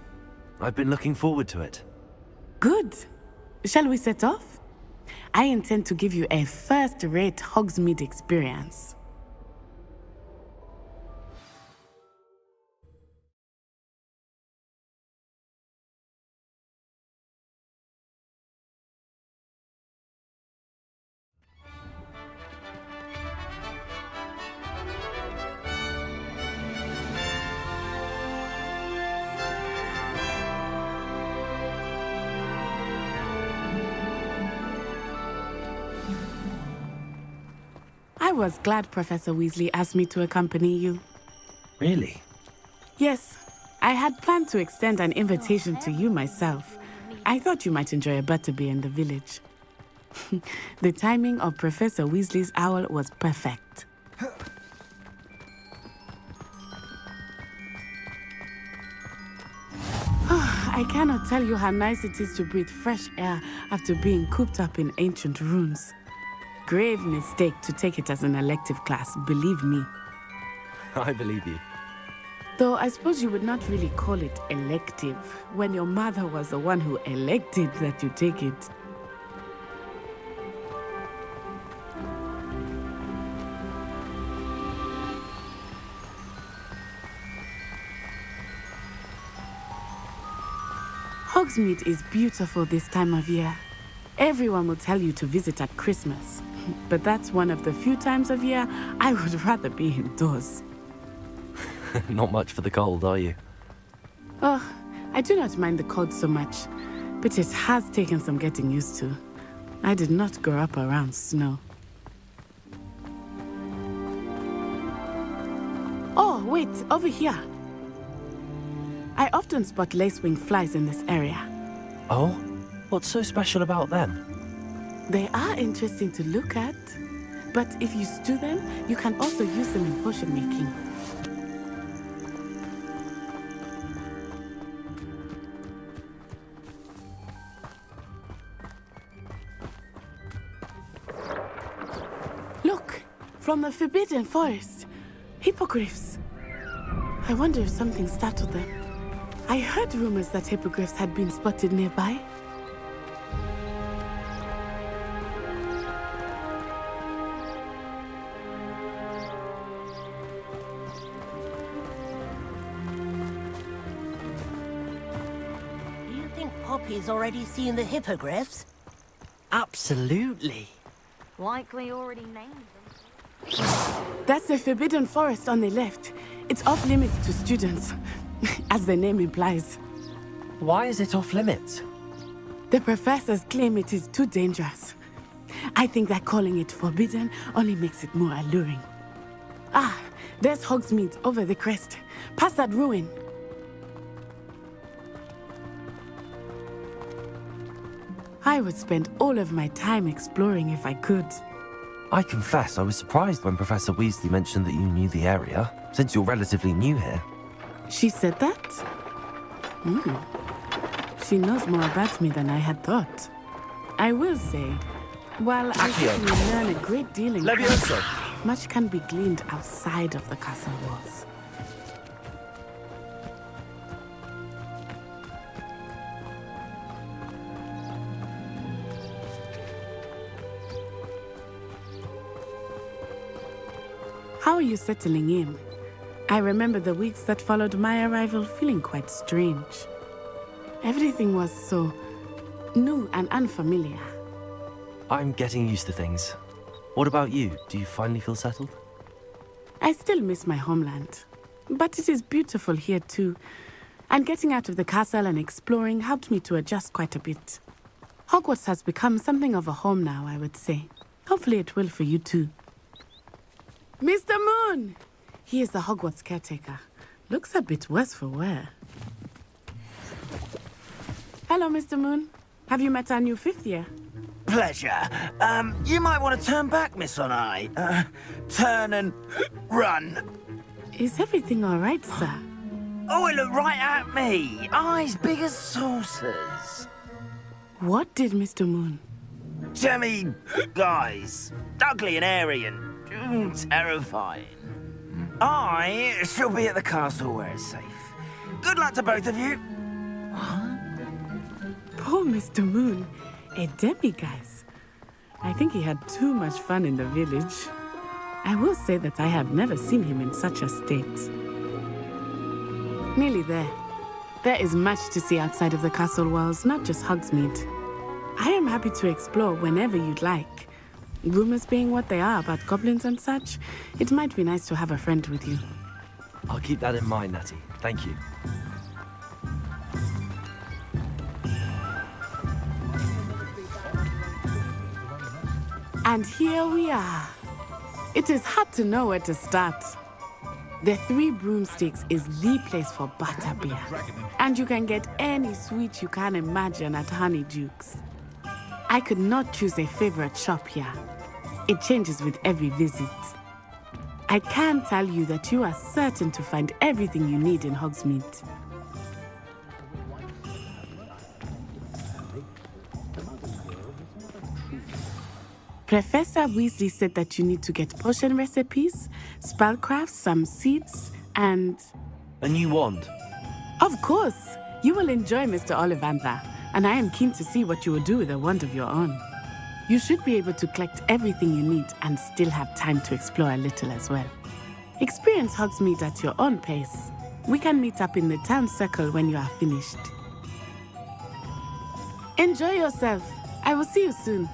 I've been looking forward to it. Good. Shall we set off? I intend to give you a first-rate Hogsmeade experience. I was glad Professor Weasley asked me to accompany you. Really? Yes, I had planned to extend an invitation to you myself. I thought you might enjoy a butterbeer in the village. The timing of Professor Weasley's owl was perfect. I cannot tell you how nice it is to breathe fresh air after being cooped up in ancient ruins. Grave mistake to take it as an elective class, believe me. I believe you. Though I suppose you would not really call it elective when your mother was the one who elected that you take it. Hogsmeade is beautiful this time of year. Everyone will tell you to visit at Christmas, but that's one of the few times of year I would rather be indoors. Not much for the cold, are you? Oh, I do not mind the cold so much, but it has taken some getting used to. I did not grow up around snow. Oh, wait, over here. I often spot lacewing flies in this area. Oh? What's so special about them? They are interesting to look at, but if you stew them, you can also use them in potion making. Look, from the Forbidden Forest, hippogriffs. I wonder if something startled them. I heard rumors that hippogriffs had been spotted nearby. Do you think Poppy's already seen the hippogriffs? Absolutely. likely already named them. That's the Forbidden Forest on the left. It's off limits to students. as the name implies. Why is it off limits? The professors claim it is too dangerous. I think that calling it forbidden only makes it more alluring. Ah, there's Hogsmeade over the crest, past that ruin. I would spend all of my time exploring if I could. I confess I was surprised when Professor Weasley mentioned that you knew the area, since you're relatively new here. She said that? She knows more about me than I had thought. I will say, while I certainly learn a great deal in Levioso. class, much can be gleaned outside of the castle walls. How are you settling in? I remember the weeks that followed my arrival feeling quite strange. Everything was so new and unfamiliar. I'm getting used to things. What about you? Do you finally feel settled? I still miss my homeland, but it is beautiful here too. And getting out of the castle and exploring helped me to adjust quite a bit. Hogwarts has become something of a home now, I would say. Hopefully it will for you too. Mr. Moon! He is the Hogwarts caretaker. Looks a bit worse for wear. Hello, Mr. Moon. Have you met our new fifth year? Pleasure. You might want to turn back, Miss On-Eye. Turn and run. Is everything all right, sir? Oh, it looked right at me. Eyes big as saucers. What did Mr. Moon? Jemmy guys. Ugly and airy and terrifying. I shall be at the castle where it's safe. Good luck to both of you. Poor Mr. Moon. A demiguise. I think he had too much fun in the village. I will say that I have never seen him in such a state. Nearly there. There is much to see outside of the castle walls, not just Hogsmeade. I am happy to explore whenever you'd like. Rumors being what they are about goblins and such, it might be nice to have a friend with you. I'll keep that in mind, Natty. Thank you. And here we are. It is hard to know where to start. The Three Broomsticks is the place for butterbeer. And you can get any sweet you can imagine at Honeydukes. I could not choose a favorite shop here. It changes with every visit. I can tell you that you are certain to find everything you need in Hogsmeade. Professor Weasley said that you need to get potion recipes, spellcrafts, some seeds, and... A new wand? Of course! You will enjoy Mr. Ollivander, and I am keen to see what you will do with a wand of your own. You should be able to collect everything you need and still have time to explore a little as well. Experience Hogsmeade at your own pace. We can meet up in the town circle when you are finished. Enjoy yourself. I will see you soon.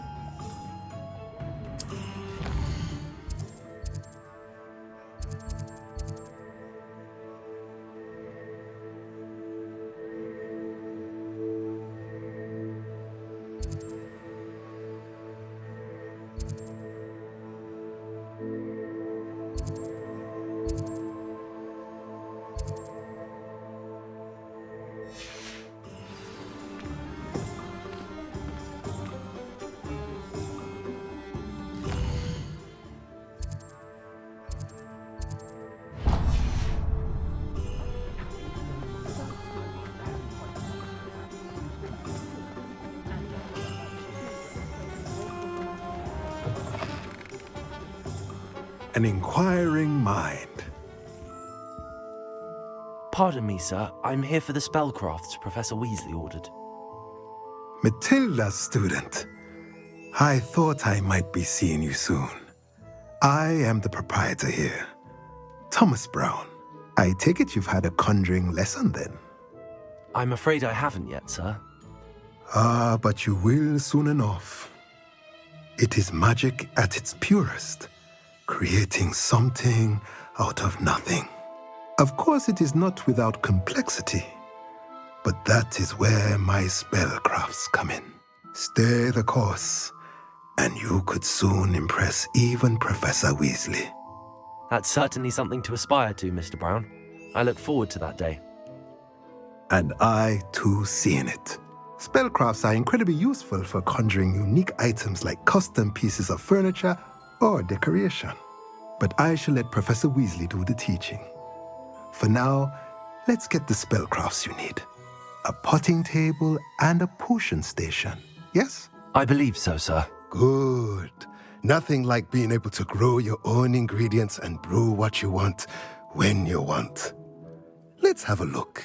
An inquiring mind. Pardon me, sir. I'm here for the spellcrafts Professor Weasley ordered. Matilda's student. I thought I might be seeing you soon. I am the proprietor here, Thomas Brown. I take it you've had a conjuring lesson then? I'm afraid I haven't yet, sir. But you will soon enough. It is magic at its purest, creating something out of nothing. Of course, it is not without complexity, but that is where my spellcrafts come in. Stay the course, and you could soon impress even Professor Weasley. That's certainly something to aspire to, Mr. Brown. I look forward to that day. And I, too, see in it. Spellcrafts are incredibly useful for conjuring unique items like custom pieces of furniture or decoration. But I shall let Professor Weasley do the teaching. For now, let's get the spellcrafts you need. A potting table and a potion station, yes? I believe so, sir. Good. Nothing like being able to grow your own ingredients and brew what you want when you want. Let's have a look.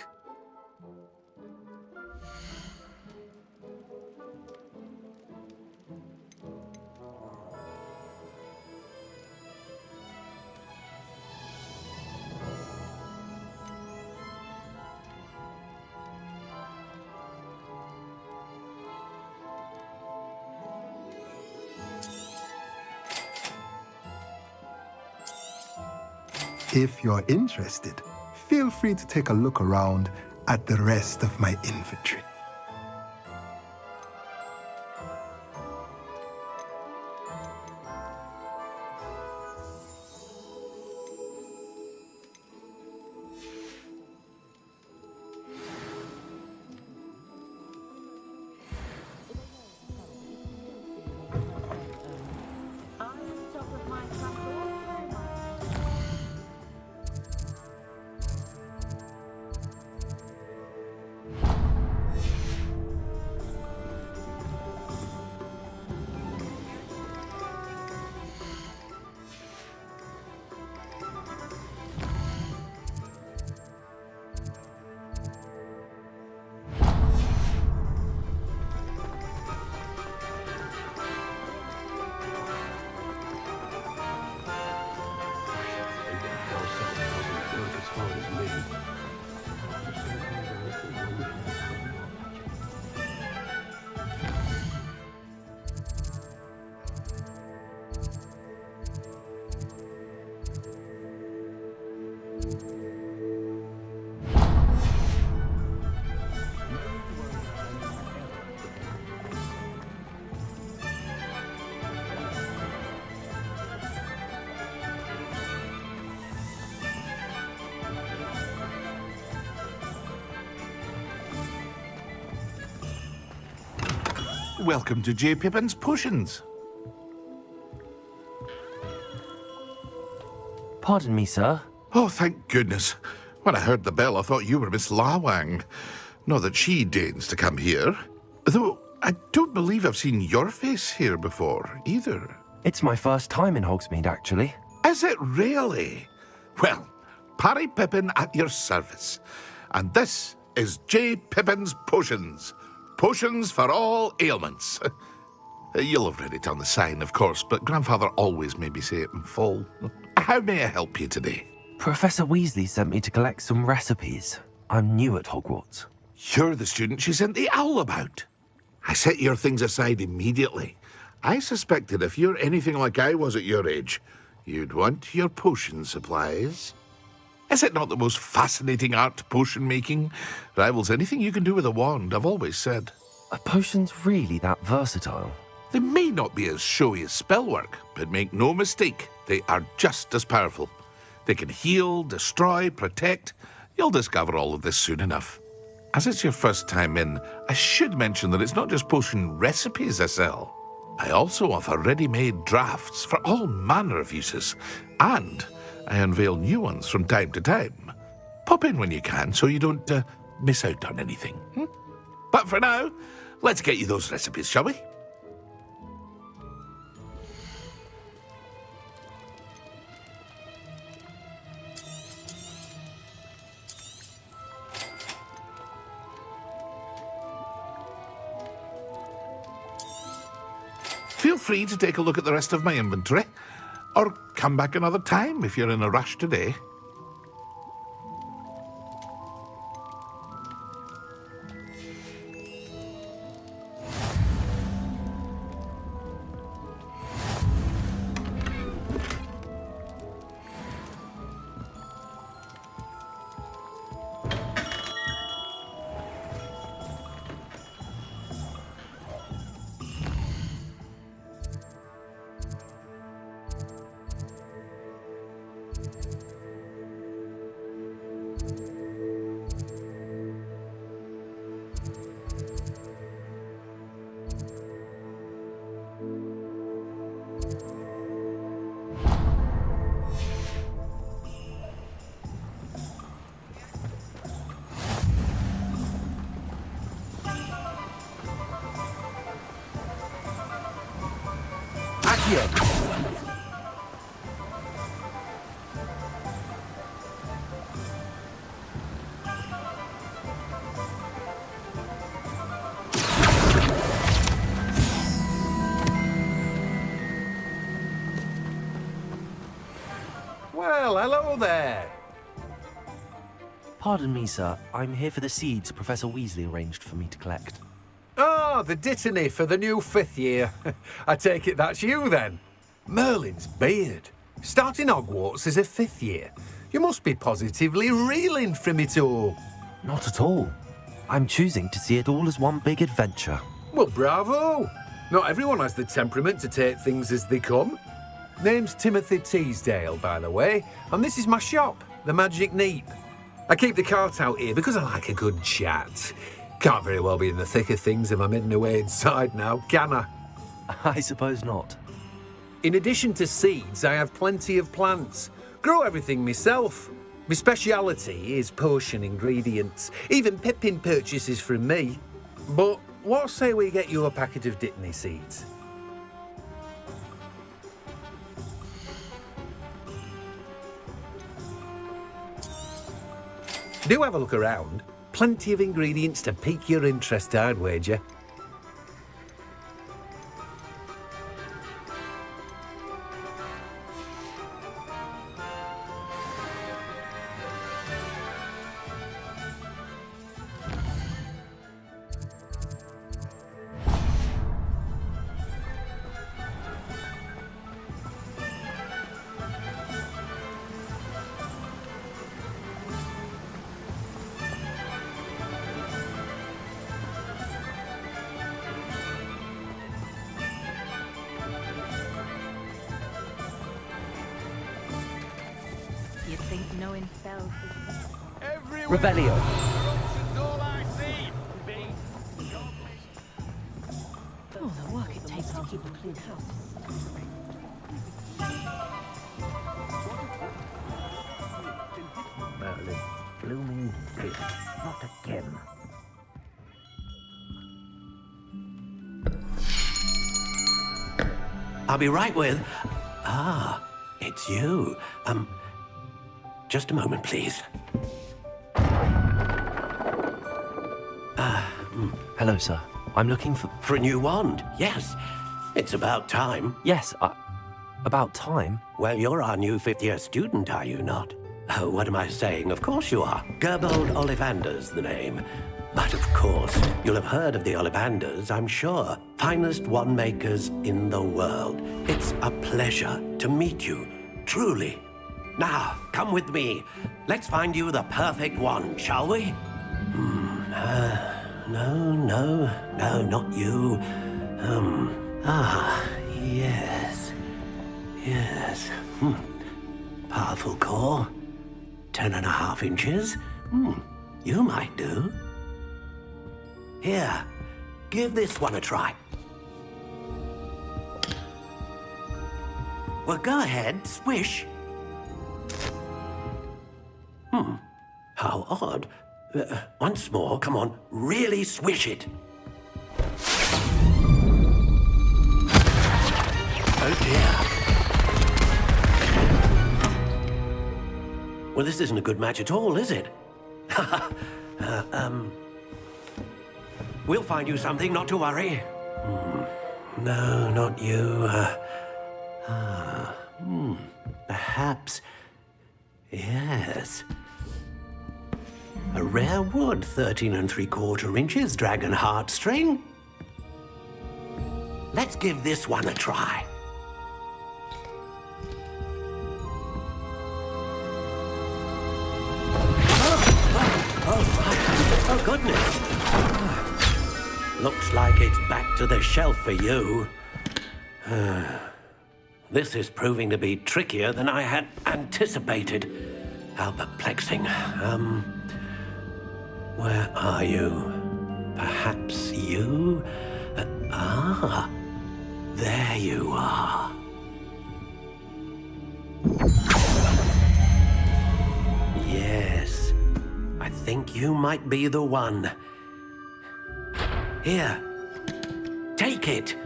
If you're interested, feel free to take a look around at the rest of my inventory. Welcome to J. Pippin's Potions. Pardon me, sir. Oh, thank goodness. When I heard the bell, I thought you were Miss Lawang. Not that she deigns to come here. Though I don't believe I've seen your face here before, either. It's my first time in Hogsmeade, actually. Is it really? Well, Parry Pippin at your service. And this is J. Pippin's Potions. Potions for all ailments. You'll have read it on the sign, of course, but Grandfather always made me say it in full. How may I help you today? Professor Weasley sent me to collect some recipes. I'm new at Hogwarts. You're the student she sent the owl about. I set your things aside immediately. I suspected if you're anything like I was at your age, you'd want your potion supplies. Is it not the most fascinating art, potion making? Rivals anything you can do with a wand, I've always said. Are potions really that versatile? They may not be as showy as spellwork, but make no mistake, they are just as powerful. They can heal, destroy, protect. You'll discover all of this soon enough. As it's your first time in, I should mention that it's not just potion recipes I sell. I also offer ready-made drafts for all manner of uses, and I unveil new ones from time to time. Pop in when you can so you don't miss out on anything. But for now, let's get you those recipes, shall we? Feel free to take a look at the rest of my inventory, or come back another time if you're in a rush today. Well, hello there. Pardon me, sir. I'm here for the seeds Professor Weasley arranged for me to collect. Oh, the dittany for the new 5th year. I take it that's you then. Merlin's beard. Starting Hogwarts as a 5th year. You must be positively reeling from it all. Not at all. I'm choosing to see it all as one big adventure. Well, bravo. Not everyone has the temperament to take things as they come. Name's Timothy Teasdale, by the way, and this is my shop, the Magic Neep. I keep the cart out here because I like a good chat. Can't very well be in the thick of things if I'm hidden away inside now, can I? I suppose not. In addition to seeds, I have plenty of plants. Grow everything myself. My speciality is potion ingredients. Even Pippin purchases from me. But what say we get you a packet of Dittany seeds? Do have a look around. Plenty of ingredients to pique your interest, I'd wager. You think knowing spells is... Revelio. Oh, the work it takes to keep a clean house. Merlin, blooming fish, not again. I'll be right with... Ah, it's you. Just a moment, please. Hello, sir. I'm looking for... For a new wand, yes. It's about time. Yes, about time? Well, you're our new 5th-year student, are you not? Oh, what am I saying? Of course you are. Gerbold Ollivander's the name. But of course, you'll have heard of the Ollivanders, I'm sure. Finest wand makers in the world. It's a pleasure to meet you, truly. Now, come with me. Let's find you the perfect wand, shall we? No, not you. Yes. Powerful core. 10.5 inches. You might do. Here, give this one a try. Well, go ahead, swish. How odd. Once more, come on, really swish it. Oh dear. Well, this isn't a good match at all, is it? We'll find you something, not to worry. No, not you. Perhaps... Yes. A rare wood, 13 3/4 inches, dragon heartstring. Let's give this one a try. Oh, goodness. Looks like it's back to the shelf for you. This is proving to be trickier than I had anticipated. How perplexing. Where are you? Perhaps you? There you are. Yes, I think you might be the one. Here, take it.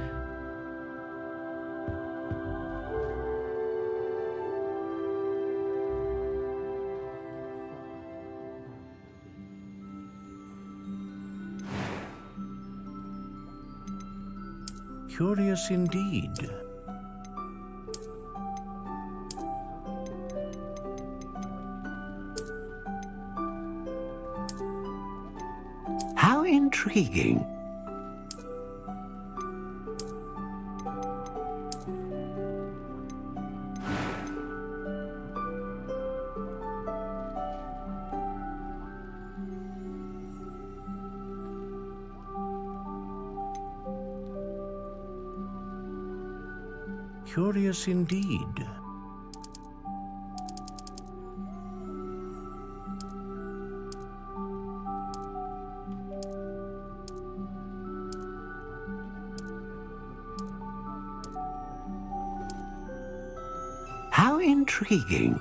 Curious indeed. How intriguing. Curious indeed. How intriguing.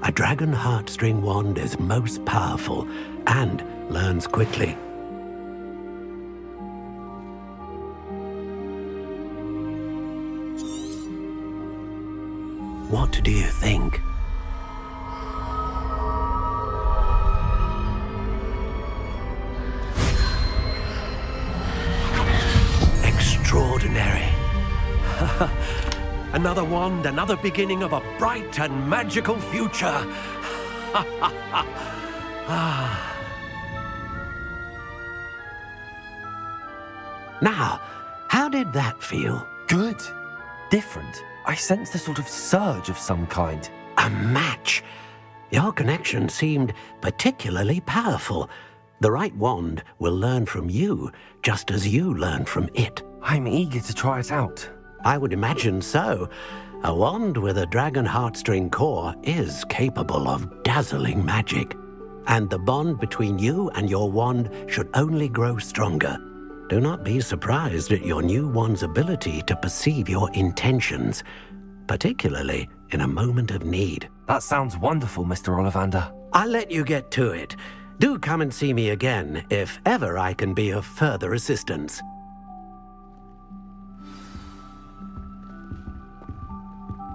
A dragon heartstring wand is most powerful and learns quickly. What do you think? Extraordinary. Another wand, another beginning of a bright and magical future. Now, how did that feel? Good. Different. I sensed a sort of surge of some kind. A match. Your connection seemed particularly powerful. The right wand will learn from you, just as you learn from it. I'm eager to try it out. I would imagine so. A wand with a dragon heartstring core is capable of dazzling magic. And the bond between you and your wand should only grow stronger. Do not be surprised at your new wand's ability to perceive your intentions, particularly in a moment of need. That sounds wonderful, Mr. Ollivander. I'll let you get to it. Do come and see me again if ever I can be of further assistance.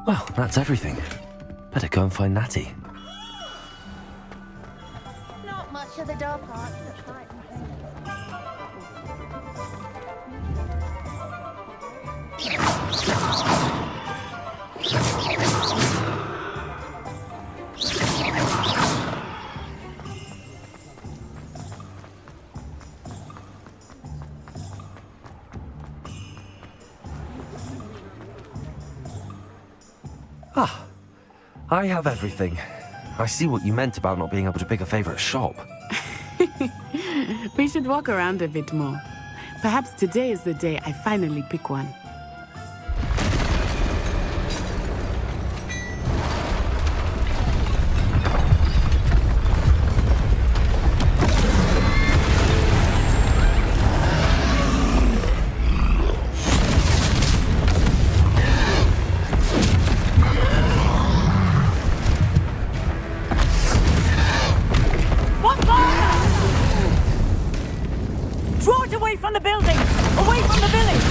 Well, that's everything. Better go and find Natty. Not much of the door parts. Ah, I have everything. I see what you meant about not being able to pick a favorite shop. We should walk around a bit more. Perhaps today is the day I finally pick one. From the building! Away from the village!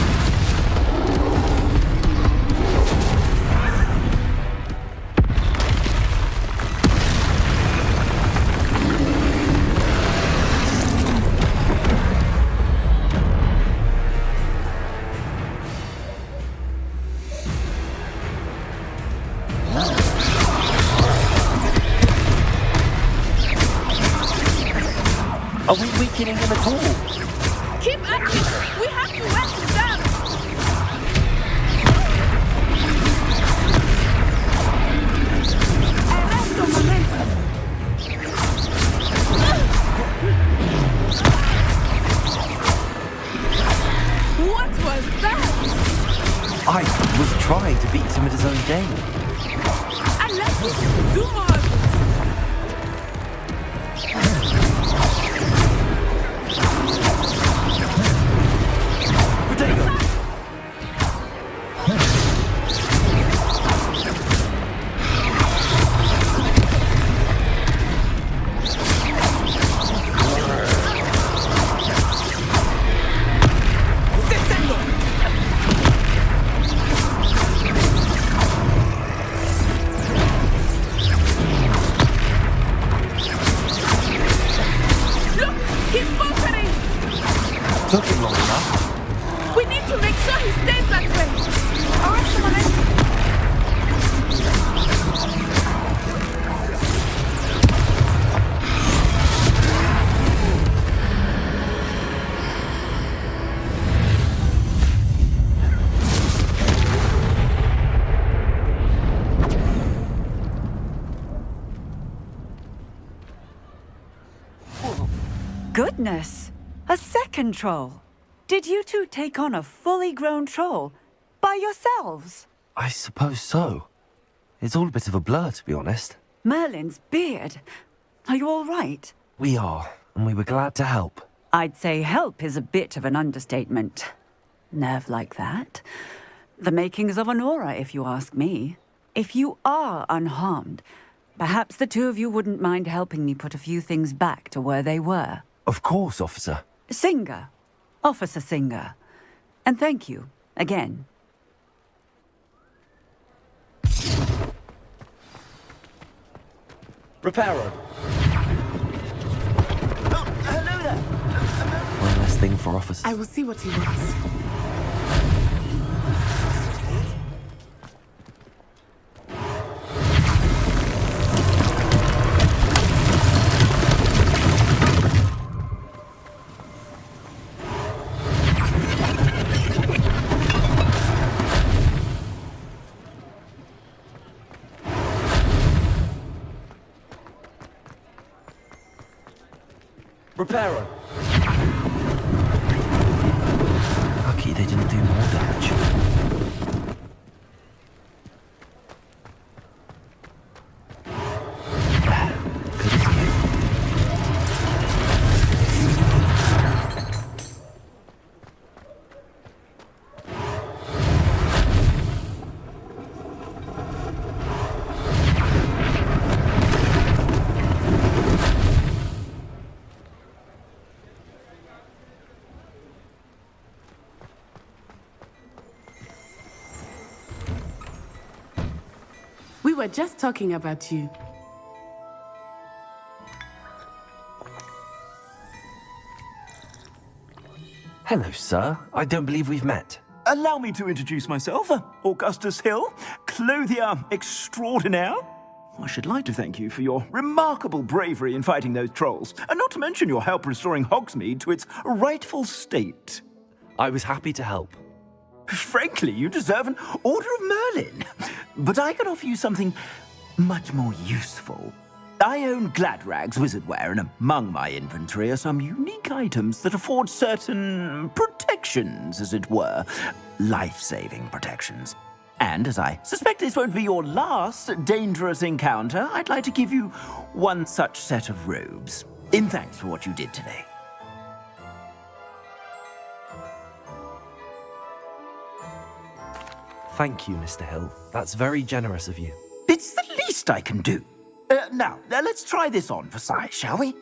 killing him at all. Keep at it! We have to wet him down! Arresto momentum! What was that? I was trying to beat him at his own game. Unless we can do more of it. Potato! Look! He's faltering! Took him long enough. We need to make sure he stays that way! Arrest momentum! Goodness! A second troll. Did you two take on a fully grown troll by yourselves? I suppose so. It's all a bit of a blur, to be honest. Merlin's beard. Are you all right? We are, and we were glad to help. I'd say help is a bit of an understatement. Nerve like that. The makings of an aura, if you ask me. If you are unharmed, perhaps the two of you wouldn't mind helping me put a few things back to where they were. Of course, officer. Singer. Officer Singer. And thank you, again. Reparo. Hello there. One less thing for officers. I will see what he wants. Reparo. Lucky they didn't do more damage. Good as new. We were just talking about you. Hello, sir. I don't believe we've met. Allow me to introduce myself, Augustus Hill, clothier extraordinaire. I should like to thank you for your remarkable bravery in fighting those trolls, and not to mention your help restoring Hogsmeade to its rightful state. I was happy to help. Frankly, you deserve an Order of Merlin. But I can offer you something much more useful. I own Gladrag's wizardware, and among my inventory are some unique items that afford certain protections, as it were. Life-saving protections. And as I suspect this won't be your last dangerous encounter, I'd like to give you one such set of robes, in thanks for what you did today. Thank you, Mr. Hill. That's very generous of you. It's the least I can do. Now, let's try this on for size, shall we?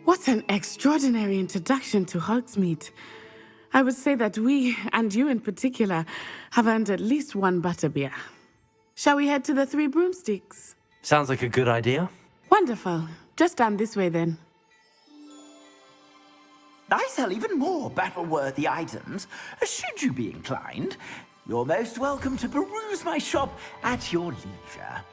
What an extraordinary introduction to Hogsmeade. I would say that we, and you in particular, have earned at least one butterbeer. Shall we head to the Three Broomsticks? Sounds like a good idea. Wonderful. Just down this way then. I sell even more battle-worthy items. Should you be inclined, you're most welcome to peruse my shop at your leisure.